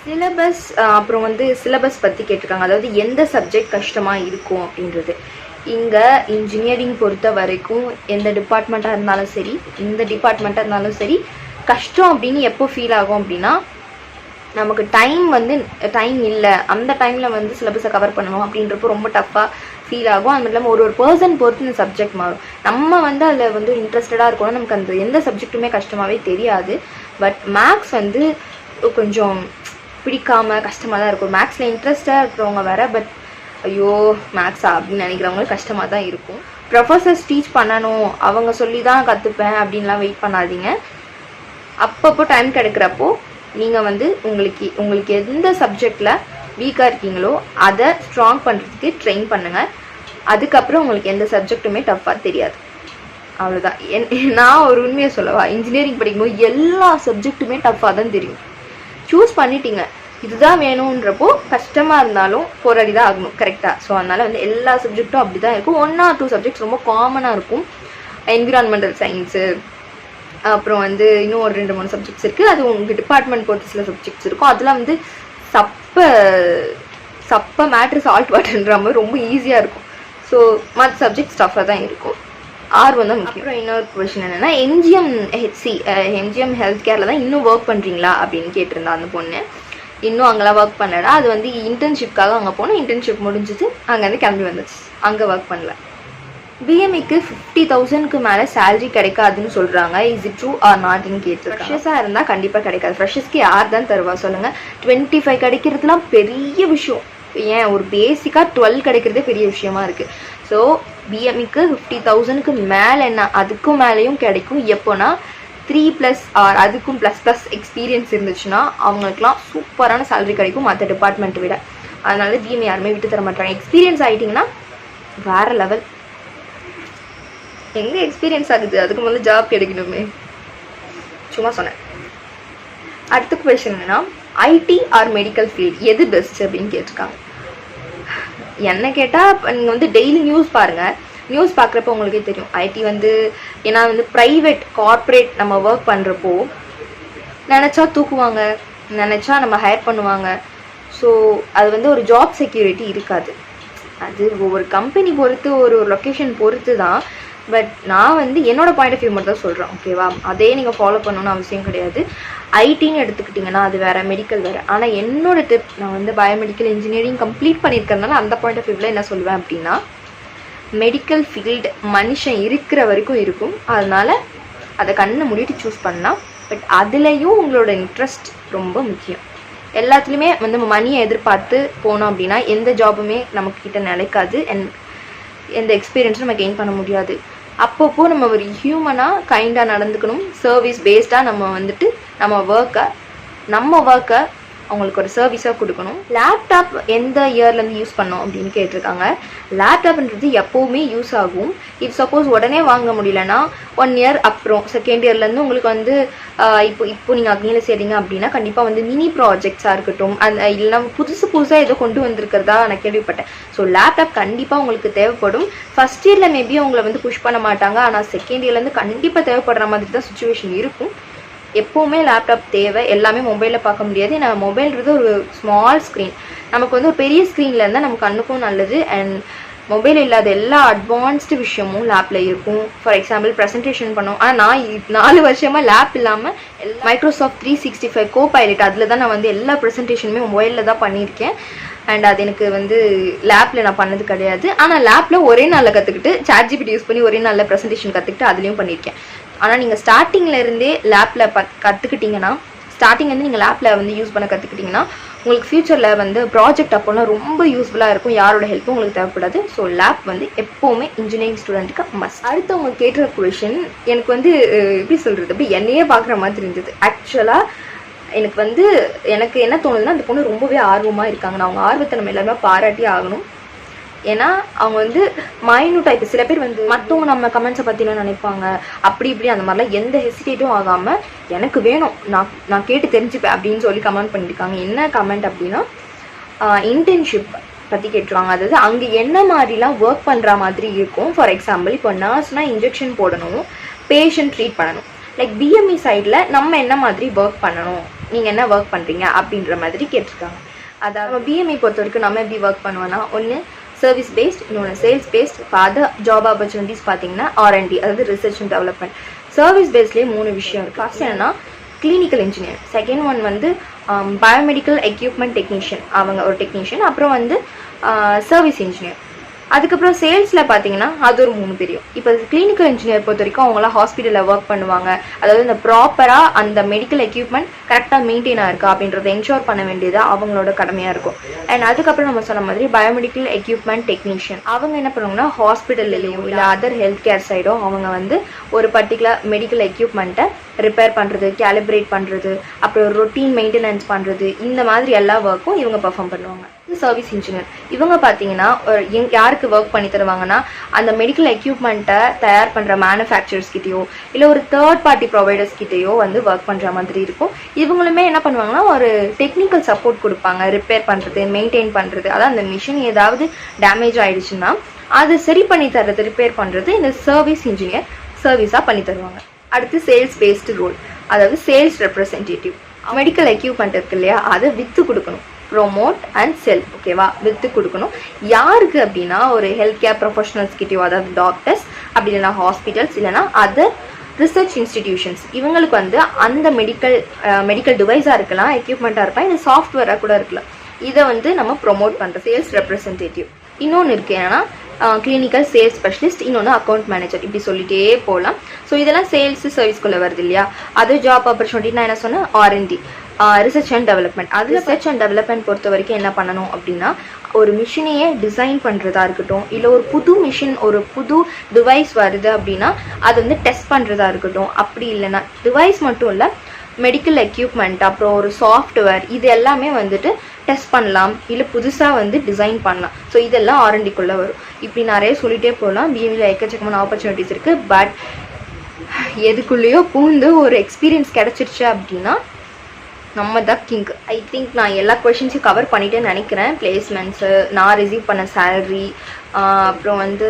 சிலபஸ், அப்புறம் வந்து சிலபஸ் பற்றி கேட்டிருக்காங்க, அதாவது எந்த சப்ஜெக்ட் கஷ்டமாக இருக்கும் அப்படின்றது. இங்கே இன்ஜினியரிங் பொறுத்த வரைக்கும் எந்த டிபார்ட்மெண்ட்டாக இருந்தாலும் சரி, இந்த டிபார்ட்மெண்ட்டாக இருந்தாலும் சரி, கஷ்டம் அப்படின்னு எப்போ ஃபீல் ஆகும் அப்படின்னா, நமக்கு டைம் இல்லை, அந்த டைமில் வந்து சிலபஸை கவர் பண்ணணும் அப்படின்றப்போ ரொம்ப டஃப்பாக ஃபீல் ஆகும். அது இல்லாமல் ஒரு பர்சன் பொறுத்து இந்த சப்ஜெக்ட் மாறும். நம்ம வந்து அதில் வந்து இன்ட்ரெஸ்டடாக இருக்கணும், நமக்கு அந்த எந்த சப்ஜெக்ட்டுமே கஷ்டமாகவே தெரியாது. பட் மேக்ஸ் வந்து கொஞ்சம் பிடிக்காமல் கஷ்டமாக தான் இருக்கும். மேக்ஸில் இன்ட்ரெஸ்டாக இருக்கிறவங்க வேறு, பட் ஐயோ மேக்ஸா அப்படின்னு நினைக்கிறவங்களுக்கு கஷ்டமாக தான் இருக்கும். ப்ரொஃபஸர்ஸ் டீச் பண்ணணும், அவங்க சொல்லி தான் கற்றுப்பேன் அப்படின்லாம் வெயிட் பண்ணாதீங்க. அப்பப்போ டைம் கிடைக்கிறப்போ நீங்கள் வந்து உங்களுக்கு எந்த சப்ஜெக்டில் வீக்காக இருக்கீங்களோ அதை ஸ்ட்ராங் பண்ணுறதுக்கு ட்ரெயின் பண்ணுங்கள். அதுக்கப்புறம் உங்களுக்கு எந்த சப்ஜெக்ட்டுமே டஃப்பாக தெரியாது. அவ்வளோதான். நான் ஒரு உண்மையை சொல்லவா, இன்ஜினியரிங் படிக்கும்போது எல்லா சப்ஜெக்ட்டுமே டஃப்பாக தான் தெரியும். சூஸ் பண்ணிட்டீங்க, இதுதான் வேணுன்றப்போ கஷ்டமாக இருந்தாலும் போராடி தான் ஆகணும், கரெக்டாக? ஸோ அதனால் வந்து எல்லா சப்ஜெக்ட்டும் அப்படி தான் இருக்கும். 1 or 2 சப்ஜெக்ட்ஸ் ரொம்ப காமனாக இருக்கும். என்விரான்மெண்டல் சயின்ஸு, அப்புறம் வந்து இன்னும் ஒரு 2-3 சப்ஜெக்ட்ஸ் இருக்குது. அது உங்கள் டிபார்ட்மெண்ட் பொறுத்து சில சப்ஜெக்ட்ஸ் இருக்கும். அதெல்லாம் வந்து சப்ப மேட்ரு சால்ட் வாட்டர்ன்ற மாதிரி ரொம்ப ஈஸியாக இருக்கும். ஸோ மற்ற சப்ஜெக்ட்ஸ் டஃப்பாக தான் இருக்கும். ஆர்வம் தான் முக்கியம். அப்புறம் இன்னொரு கொஷின் என்னென்னா எம்ஜிஎம் ஹெல்த் கேரில் தான் இன்னும் ஒர்க் பண்ணுறீங்களா அப்படின்னு கேட்டிருந்தா அந்த பொண்ணு. இன்னும் அங்கெல்லாம் ஒர்க் பண்ணடா, அது வந்து இன்டர்ன்ஷிப்காக அங்கே போனோம். இன்டர்ன்ஷிப் முடிஞ்சிட்டு அங்கேருந்து கிளம்பி வந்துச்சு, அங்கே ஒர்க் பண்ணல. பிஎம்இக்கு 50,000க்கு மேலே சேலரி கிடைக்காதுன்னு சொல்கிறாங்க. இஸ் இட் ட்ரூ ஆர் நாட்னு கேட்டிருக்காங்க. ஃப்ரெஷர்ஸாக இருந்தால் கண்டிப்பாக கிடைக்காது. ஃப்ரெஷர்ஸ்க்கு யார் தான் தருவா சொல்லுங்கள்? 25 கிடைக்கிறதுலாம் பெரிய விஷயம். ஏன் ஒரு பேசிக்காக 12 கிடைக்கிறதே பெரிய விஷயமா இருக்குது. ஸோ பிஎம்இக்கு 50,000க்கு மேலே என்ன அதுக்கும் மேலேயும் கிடைக்கும். எப்போனா 3+ ஆர் அதுக்கும் ++ எக்ஸ்பீரியன்ஸ் இருந்துச்சுன்னா அவங்களுக்குலாம் சூப்பரான சேலரி கிடைக்கும் மற்ற டிபார்ட்மெண்ட்டை விட. அதனால பிஎம்இ யாருமே விட்டு தர மாட்டாங்க. எக்ஸ்பீரியன்ஸ் ஆகிட்டிங்கன்னா வேறு லெவல். எங்கே எக்ஸ்பீரியன்ஸ் ஆகுது, அதுக்கு முதல்ல ஜாப் கிடைக்கணுமே, சும்மா சொன்னேன். அடுத்த கொஷின் என்னன்னா ஐடி ஆர் மெடிக்கல் ஃபீல்ட் எது பெஸ்ட் அப்படின்னு கேட்டிருக்காங்க. என்ன கேட்டால் நீங்கள் வந்து டெய்லி நியூஸ் பாருங்கள். நியூஸ் பார்க்குறப்ப உங்களுக்கே தெரியும் ஐடி வந்து ஏன்னா வந்து ப்ரைவேட் கார்ப்பரேட் நம்ம ஒர்க் பண்ணுறப்போ நினச்சா தூக்குவாங்க, நினச்சா நம்ம ஹையர் பண்ணுவாங்க. ஸோ அது வந்து ஒரு ஜாப் செக்யூரிட்டி இருக்காது. அது ஒவ்வொரு கம்பெனி பொறுத்து ஒரு லொக்கேஷன் பொறுத்து தான். பட் நான் வந்து என்னோடய பாயிண்ட் ஆஃப் வியூ மட்டும் தான் சொல்கிறேன், ஓகேவா? அதே நீங்கள் ஃபாலோ பண்ணணும்னு அவசியம் கிடையாது. ஐடின்னு எடுத்துக்கிட்டிங்கன்னா அது வேறு, மெடிக்கல் வேறு. ஆனால் என்னோடய டிப், நான் வந்து பயோமெடிக்கல் இன்ஜினியரிங் கம்ப்ளீட் பண்ணியிருக்கிறதுனால அந்த பாயிண்ட் ஆஃப் வியூவில் என்ன சொல்லுவேன் அப்படின்னா, மெடிக்கல் ஃபீல்டு மனுஷன் இருக்கிற வரைக்கும் இருக்கும். அதனால் அதை கண்ணை மூடிட்டு சூஸ் பண்ணலாம். பட் அதுலேயும் உங்களோட இன்ட்ரெஸ்ட் ரொம்ப முக்கியம். எல்லாத்துலேயுமே வந்து மணியை எதிர்பார்த்து போனோம் அப்படின்னா எந்த ஜாபுமே நம்மக்கிட்ட நிலைக்காது. எந்த எக்ஸ்பீரியன்ஸும் நம்ம கெயின் பண்ண முடியாது. அப்பப்போ நம்ம ஒரு ஹியூமனாக கைண்டாக நடந்துக்கணும். சர்வீஸ் பேஸ்டாக நம்ம வந்துட்டு நம்ம ஒர்க்கை அவங்களுக்கு ஒரு சர்வீஸாக கொடுக்கணும். லேப்டாப் எந்த இயர்லேருந்து யூஸ் பண்ணோம் அப்படின்னு கேட்டிருக்காங்க. லேப்டாப்ன்றது எப்போவுமே யூஸ் ஆகும். இஃப் சப்போஸ் உடனே வாங்க முடியலன்னா 1 இயர் அப்புறம் செகண்ட் இயர்லேருந்து உங்களுக்கு வந்து இப்போ நீங்கள் அக்னியில் செய்கிறீங்க அப்படின்னா கண்டிப்பாக வந்து மினி ப்ராஜெக்ட்ஸாக இருக்கட்டும், அந்த இல்லைனா புதுசாக ஏதோ கொண்டு வந்திருக்கிறதா நான் கேள்விப்பட்டேன். ஸோ லேப்டாப் கண்டிப்பாக உங்களுக்கு தேவைப்படும். ஃபஸ்ட் இயரில் மேபி அவங்களை வந்து புஷ் பண்ண மாட்டாங்க. ஆனால் செகண்ட் இயர்லேருந்து கண்டிப்பாக தேவைப்படுற மாதிரி தான் சுச்சுவேஷன் இருக்கும். எப்போவுமே லேப்டாப் தேவை. எல்லாமே மொபைலில் பார்க்க முடியாது. ஏன்னா மொபைல்ன்றது ஒரு ஸ்மால் ஸ்க்ரீன். நமக்கு வந்து ஒரு பெரிய ஸ்க்ரீனில் இருந்தால் நமக்கு கண்ணுக்கும் நல்லது. அண்ட் மொபைல் இல்லாத எல்லா அட்வான்ஸ்டு விஷயமும் லேப்பில் இருக்கும். ஃபார் எக்ஸாம்பிள் ப்ரெசன்டேஷன் பண்ணோம். ஆனால் நான் 4 வருஷமாக லேப் இல்லாமல் மைக்ரோசாஃப்ட் 365 கோபைலட் அதில் தான் நான் வந்து எல்லா ப்ரெசன்டேஷனுமே மொபைலில் தான் பண்ணியிருக்கேன். அண்ட் அது எனக்கு வந்து லேப்பில் நான் பண்ணது கிடையாது. ஆனால் லேப்பில் ஒரே நாளில் கற்றுக்கிட்டு சாட்ஜிபிடி யூஸ் பண்ணி ஒரே நாளில் ப்ரெசன்டேஷன் கற்றுக்கிட்டு அதுலேயும் பண்ணியிருக்கேன். ஆனால் நீங்கள் ஸ்டார்டிங்லேருந்தே லேப்பில் கற்றுக்கிட்டிங்கன்னா, ஸ்டார்டிங்லேருந்து நீங்கள் லேப்பில் வந்து யூஸ் பண்ண கற்றுக்கிட்டிங்கன்னா உங்களுக்கு ஃப்யூச்சரில் வந்து ப்ராஜெக்ட் அப்போலாம் ரொம்ப யூஸ்ஃபுல்லாக இருக்கும். யாரோட ஹெல்ப்பும் உங்களுக்கு தேவைப்படாது. ஸோ லேப் வந்து எப்போவுமே இன்ஜினியரிங் ஸ்டூடெண்ட்டுக்கு மஸ்ட். அடுத்து அவங்க கேட்டுற கொஷின் எனக்கு வந்து எப்படி சொல்கிறது, அப்படி என்னையே பார்க்குற மாதிரி இருந்தது. ஆக்சுவலாக எனக்கு என்ன தோணுதுன்னா, அந்த பொண்ணு ரொம்பவே ஆர்வமாக இருக்காங்க. நான் அவங்க ஆர்வத்தை நம்ம எல்லாருமே பாராட்டி ஆகணும். ஏன்னா அவங்க வந்து மைனூட்டாக இப்போ சில பேர் வந்து மற்றவங்க நம்ம கமெண்ட்ஸை பற்றிலாம் நினைப்பாங்க, அப்படி இப்படி அந்த மாதிரிலாம் எந்த ஹெசிடேட்டும் ஆகாமல் எனக்கு வேணும், நான் கேட்டு தெரிஞ்சுப்பேன் அப்படின்னு சொல்லி கமெண்ட் பண்ணியிருக்காங்க. என்ன கமெண்ட் அப்படின்னா, இன்டர்ன்ஷிப் பற்றி கேட்டுருவாங்க. அதாவது அங்கே என்ன மாதிரிலாம் ஒர்க் பண்ணுற மாதிரி இருக்கும். ஃபார் எக்ஸாம்பிள் இப்போ நர்ஸ்னால் இன்ஜெக்ஷன் போடணும், பேஷண்ட் ட்ரீட் பண்ணணும். லைக் பிஎம்இ சைடில் நம்ம என்ன மாதிரி ஒர்க் பண்ணணும், நீங்கள் என்ன ஒர்க் பண்ணுறீங்க அப்படின்ற மாதிரி கேட்டிருக்காங்க. அதாவது நம்ம பிஎம்இ பொறுத்த வரைக்கும் நம்ம எப்படி ஒர்க் பண்ணுவோன்னா, ஒன்று சர்வீஸ் பேஸ்ட், இன்னொன்று சேல்ஸ் பேஸ்ட். இப்போ அதர் ஜாப் ஆப்பர்ச்சுனிட்டிஸ் பார்த்தீங்கன்னா R&D, அதாவது ரிசர்ச் அண்ட் டெவலப்மெண்ட். சர்வீஸ் பேஸ்லேயே 3 விஷயம் இருக்குது. ஃபர்ஸ்ட் என்னன்னா கிளினிக்கல் இன்ஜினியர், செகண்ட் ஒன் வந்து பயோமெடிக்கல் எக்யூப்மெண்ட் டெக்னீஷியன், அவங்க ஒரு டெக்னீஷியன். அப்புறம் வந்து சர்வீஸ் இன்ஜினியர். அதுக்கப்புறம் சேல்ஸில் பார்த்தீங்கன்னா அது ஒரு 3 தெரியும். இப்போ கிளினிக்கல் இன்ஜினியர் பொறுத்த வரைக்கும் அவங்களாம் ஹாஸ்பிட்டலில் ஒர்க் பண்ணுவாங்க. அதாவது இந்த ப்ராப்பராக அந்த மெடிக்கல் எக்யூப்மெண்ட் கரெக்டாக மெயின்டைன் ஆயிருக்கா அப்படின்றத என்ஷோர் பண்ண வேண்டியது அவங்களோட கடமையாக இருக்கும். அண்ட் அதுக்கப்புறம் நம்ம சொன்ன மாதிரி பயோமெடிக்கல் எக்யூப்மெண்ட் டெக்னீஷியன் அவங்க என்ன பண்ணுவாங்கன்னா ஹாஸ்பிட்டல்லையோ இல்லை அதர் ஹெல்த் கேர் சைடோ அவங்க வந்து ஒரு பர்டிகுலர் மெடிக்கல் எக்யூப்மெண்ட்டை ரிப்பேர் பண்ணுறது, கேலிப்ரேட் பண்ணுறது, அப்புறம் ரொட்டீன் மெயின்டெனன்ஸ் பண்ணுறது, இந்த மாதிரி எல்லா ஒர்க்கும் இவங்க பர்ஃபார்ம் பண்ணுவாங்க. சர்வீஸ் இன்ஜினியர் இவங்க பார்த்தீங்கன்னா யாருக்கு ஒர்க் பண்ணி தருவாங்கன்னா, அந்த மெடிக்கல் எக்யூப்மெண்ட்டை தயார் பண்ணுற மேனுஃபேக்சரர்ஸ் கிட்டேயோ இல்லை ஒரு தேர்ட் பார்ட்டி ப்ரொவைடர்ஸ் கிட்டேயோ வந்து ஒர்க் பண்ணுற மாதிரி இருக்கும். இவங்களுமே என்ன பண்ணுவாங்கன்னா ஒரு டெக்னிக்கல் சப்போர்ட் கொடுப்பாங்க, ரிப்பேர் பண்ணுறது, மெயின்டைன் பண்ணுறது. அதான் அந்த மிஷின் ஏதாவது டேமேஜ் ஆகிடுச்சுன்னா அது சரி பண்ணி தர்றது, ரிப்பேர் பண்ணுறது இந்த சர்வீஸ் இன்ஜினியர் சர்வீஸாக பண்ணி தருவாங்க. அடுத்து சேல்ஸ் பேஸ்டு ரோல், அதாவது சேல்ஸ் ரெப்ரசன்டேட்டிவ். மெடிக்கல் எக்யூப்மெண்ட் இருக்கு இல்லையா, அதை விற்று கொடுக்கணும். Promote and sell. ஓகேவா, வித்து கொடுக்கணும். யாருக்கு அப்படின்னா ஒரு ஹெல்த் கேர் ப்ரொஃபஷனல்ஸ் கிட்டயோ, அதாவது டாக்டர்ஸ், அப்படி இல்லைனா ஹாஸ்பிட்டல்ஸ், இல்லைனா அதர் ரிசர்ச் இன்ஸ்டிடியூஷன்ஸ், இவங்களுக்கு வந்து அந்த மெடிக்கல் டிவைஸாக இருக்கலாம், எக்யூப்மெண்ட்டாக இருக்கலாம், இது சாஃப்ட்வேராக கூட இருக்கலாம். இதை வந்து நம்ம ப்ரொமோட் பண்ணுற சேல்ஸ் ரெப்ரசன்டேட்டிவ். இன்னொன்று இருக்குது என்னன்னா கிளினிக்கல் சேல்ஸ் ஸ்பெஷலிஸ்ட், இன்னொன்று அக்கௌண்ட் மேனேஜர், இப்படி சொல்லிட்டே போகலாம். ஸோ இதெல்லாம் சேல்ஸ் சர்வீஸ்குள்ளே வருது இல்லையா. அது ஜாப் ஆப்பர்ச்சுனிட்டி நான் என்ன சொன்னேன், R&D, ரிசர்ச் அண்ட் டெவலப்மெண்ட். அது ரிசர்ச் அண்ட் டெவலப்மெண்ட் பொறுத்த வரைக்கும் என்ன பண்ணணும் அப்படின்னா ஒரு மிஷினையே டிசைன் பண்ணுறதா இருக்கட்டும், இல்லை ஒரு புது மிஷின், ஒரு புது டிவைஸ் வருது அப்படின்னா அது வந்து டெஸ்ட் பண்ணுறதா இருக்கட்டும், அப்படி இல்லைன்னா டிவைஸ் மட்டும் இல்லை, மெடிக்கல் எக்யூப்மெண்ட், அப்புறம் ஒரு சாஃப்ட்வேர், இது எல்லாமே வந்துட்டு டெஸ்ட் பண்ணலாம், இல்லை புதுசாக வந்து டிசைன் பண்ணலாம். ஸோ இதெல்லாம் R&Dக்குள்ளே வரும். இப்படி நிறைய சொல்லிகிட்டே போகலாம். பிஎம்இல எக்கச்சக்கமான ஆப்பர்ச்சுனிட்டிஸ் இருக்குது. பட் எதுக்குள்ளேயோ பூந்து ஒரு எக்ஸ்பீரியன்ஸ் கிடச்சிருச்சு அப்படின்னா நம்ம தான் கிங். ஐ திங்க் நான் எல்லா கொஷின்ஸையும் கவர் பண்ணிட்டேன்னு நினைக்கிறேன். பிளேஸ்மெண்ட்ஸு, நான் ரிசீவ் பண்ண சேலரி, அப்புறம் வந்து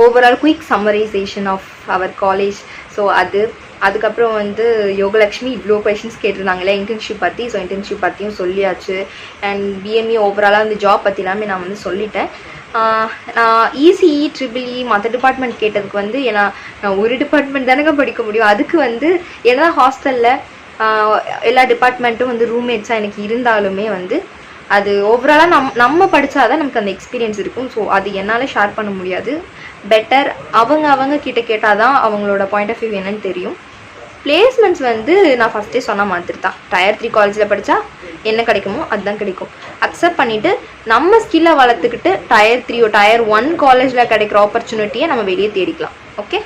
overall quick summarization of our college. So அதுக்கப்புறம் வந்து யோகலக்ஷ்மி இவ்வளோ கொஷின்ஸ் கேட்டிருந்தாங்களே இன்டர்ன்ஷிப் பற்றி. ஸோ இன்டர்ன்ஷிப் பற்றியும் சொல்லியாச்சு. அண்ட் பிஎம்இ ஓவராலாக வந்து ஜாப் பற்றி எல்லாமே நான் வந்து சொல்லிட்டேன். நான் ECE, EEE மற்ற டிபார்ட்மெண்ட் கேட்டதுக்கு வந்து ஏன்னா நான் ஒரு டிபார்ட்மெண்ட் தானங்க படிக்க முடியும். அதுக்கு வந்து ஏன்னா ஹாஸ்டலில் எல்லா டிபார்ட்மெண்ட்டும் வந்து ரூம்மேட்ஸாக எனக்கு இருந்தாலுமே வந்து அது ஓவராலாக நம்ம படித்தாதான் நமக்கு அந்த எக்ஸ்பீரியன்ஸ் இருக்கும். ஸோ அது என்னால் ஷேர் பண்ண முடியாது. பெட்டர் அவங்க கிட்ட கேட்டால் தான் அவங்களோட பாயிண்ட் ஆஃப் வியூ என்னன்னு தெரியும். பிளேஸ்மெண்ட்ஸ் வந்து நான் ஃபஸ்ட்டே சொன்ன மாதிரி தான், Tier 3 காலேஜில் படித்தா என்ன கிடைக்குமோ அதுதான் கிடைக்கும். அக்செப்ட் பண்ணிவிட்டு நம்ம ஸ்கில்லை வளர்த்துக்கிட்டு Tier 3 Tier 1 காலேஜில் கிடைக்கிற ஆப்பர்ச்சுனிட்டியை நம்ம வெளியே தேடிக்கலாம். ஓகே,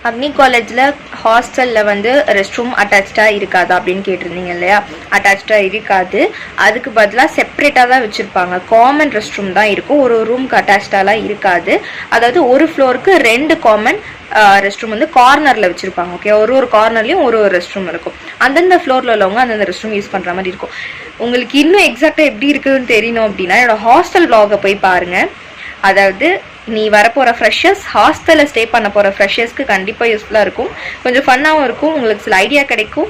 அக்னி காலேஜில் ஹாஸ்டலில் வந்து ரெஸ்ட் ரூம் அட்டாச்சாக இருக்காதா அப்படின்னு கேட்டிருந்தீங்க இல்லையா. அட்டாச்சாக இருக்காது. அதுக்கு பதிலாக செப்ரேட்டாக தான் வச்சுருப்பாங்க. காமன் ரெஸ்ட் ரூம் தான் இருக்கும். ஒரு ரூமுக்கு அட்டாச்சாலாம் இருக்காது. அதாவது ஒரு ஃப்ளோருக்கு 2 காமன் ரெஸ்ட் ரூம் வந்து கார்னரில் வச்சுருப்பாங்க. ஓகே, ஒரு கார்னர்லேயும் ஒரு ரெஸ்ட் ரூம் இருக்கும். அந்தந்த ஃப்ளோரில் உள்ளவங்க அந்தந்த ரெஸ்ட் ரூம் யூஸ் பண்ணுற மாதிரி இருக்கும். உங்களுக்கு இன்னும் எக்ஸாக்டாக எப்படி இருக்குதுன்னு தெரியணும் அப்படின்னா என்னோடய ஹாஸ்டல் வ்ளாகை போய் பாருங்கள். அதாவது நீ வரப்போகிற ஃப்ரெஷர்ஸ், ஹாஸ்டலில் ஸ்டே பண்ண போகிற ஃப்ரெஷர்ஸ்க்கு கண்டிப்பாக யூஸ்ஃபுல்லாக இருக்கும். கொஞ்சம் ஃபன்னாகவும் இருக்கும். உங்களுக்கு சில ஐடியா கிடைக்கும்.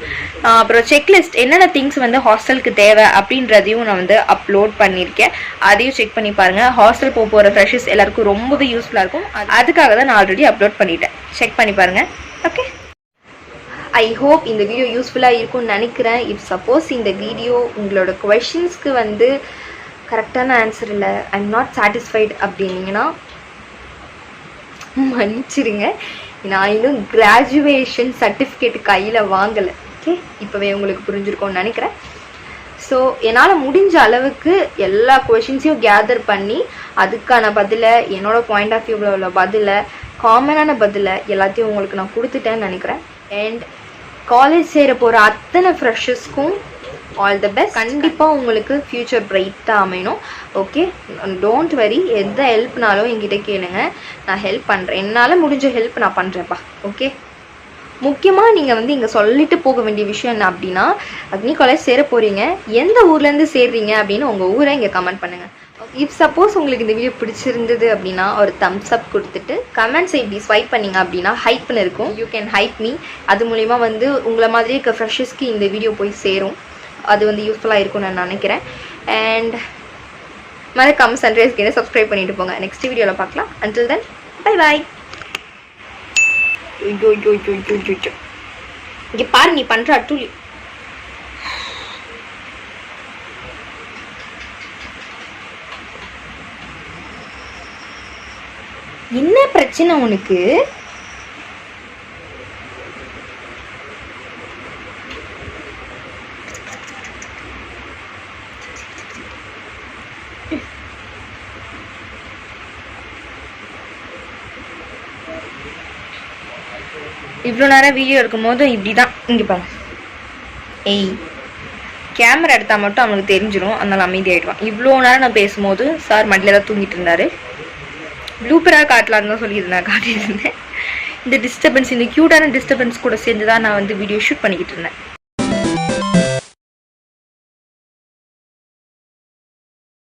அப்புறம் செக்லிஸ்ட் என்னென்ன திங்ஸ் வந்து ஹாஸ்டலுக்கு தேவை அப்படின்றதையும் நான் வந்து அப்லோட் பண்ணியிருக்கேன். அதையும் செக் பண்ணி பாருங்கள். ஹாஸ்டல் போகிற ஃப்ரெஷர்ஸ் எல்லாருக்கும் ரொம்பவே யூஸ்ஃபுல்லாக இருக்கும். அதுக்காக தான் நான் ஆல்ரெடி அப்லோட் பண்ணிட்டேன். செக் பண்ணி பாருங்கள். ஓகே, ஐ ஹோப் இந்த வீடியோ யூஸ்ஃபுல்லாக இருக்கும்னு நினைக்கிறேன். இஃப் சப்போஸ் இந்த வீடியோ உங்களோட கொஷின்ஸ்க்கு வந்து கரெக்டான ஆன்சர் இல்லை, ஐ எம் நாட் சாட்டிஸ்ஃபைட் அப்படின்னீங்கன்னா மன்னிச்சிடுங்க. நான் இன்னும் கிராஜுவேஷன் சர்டிஃபிகேட் கையில் வாங்கலை. ஓகே, இப்போவே உங்களுக்கு புரிஞ்சிருக்கோன்னு நினைக்கிறேன். ஸோ என்னால் முடிஞ்ச அளவுக்கு எல்லா கொஷின்ஸையும் கேதர் பண்ணி அதுக்கான பதிலை, என்னோடய பாயிண்ட் ஆஃப் வியூவில் உள்ள பதிலை, காமனான பதிலை எல்லாத்தையும் உங்களுக்கு நான் கொடுத்துட்டேன்னு நினைக்கிறேன். அண்ட் காலேஜ் சேர போகிற அத்தனை ஃப்ரெஷர்ஸ்க்கும் ஆல் த பெஸ்ட். கண்டிப்பாக உங்களுக்கு ஃப்யூச்சர் பிரைட்டாக அமையணும். Okay, don't worry. எந்த ஹெல்ப்னாலும் என்கிட்ட கேளுங்க, நான் ஹெல்ப் பண்ணுறேன். என்னால் முடிஞ்ச ஹெல்ப் நான் பண்ணுறேன்ப்பா. ஓகே, முக்கியமாக நீங்கள் வந்து இங்கே சொல்லிட்டு போக வேண்டிய விஷயம் என்ன அப்படின்னா, அக்னி காலேஜ் சேர போகிறீங்க, எந்த ஊர்லேருந்து சேர்றீங்க அப்படின்னு உங்கள் ஊரை இங்கே கமெண்ட் பண்ணுங்கள். இஃப் சப்போஸ் உங்களுக்கு இந்த வீடியோ பிடிச்சிருந்தது அப்படின்னா ஒரு தம்ஸ் அப் கொடுத்துட்டு கமெண்ட்ஸை இப்படி ஸ்வைப் பண்ணிங்க அப்படின்னா ஹைப்னு இருக்கும். You can hype me. அது மூலிமா வந்து உங்களை மாதிரி இருக்க ஃப்ரெஷர்ஸ்க்கு இந்த வீடியோ போய் சேரும். அது வந்து யூஸ்ஃபுல்லாக இருக்கும்னு நான் நினைக்கிறேன். அண்ட் மறக்காம சன்ரைஸ் கேட்டு சப்ஸ்கிரைப் பண்ணிட்டு போங்க. நெக்ஸ்ட் வீடியோவில் பார்க்கலாம். Until then bye bye. இங்கே பாரு, நீ பண்ணுற அட்டூழி. என்ன பிரச்சனை உனக்கு? இவ்வளோ நேரம் வீடியோ இருக்கும்போது இப்படி தான். இங்கே பாருங்க, ஏய் கேமரா எடுத்தால் மட்டும் அவனுக்கு தெரிஞ்சிடும், அதனால அமைதியாகிடுவான். இவ்வளோ நேரம் நான் பேசும்போது சார் மடியில் தான் தூங்கிட்டு இருந்தார். ப்ளூப்பராக காட்டலான்னு தான் சொல்லியிருந்தேன், காட்டியிருந்தேன். இந்த டிஸ்டர்பன்ஸ், இந்த க்யூட்டான டிஸ்டர்பன்ஸ் கூட சேர்ந்து தான் நான் வந்து வீடியோ ஷூட் பண்ணிக்கிட்டு இருந்தேன்.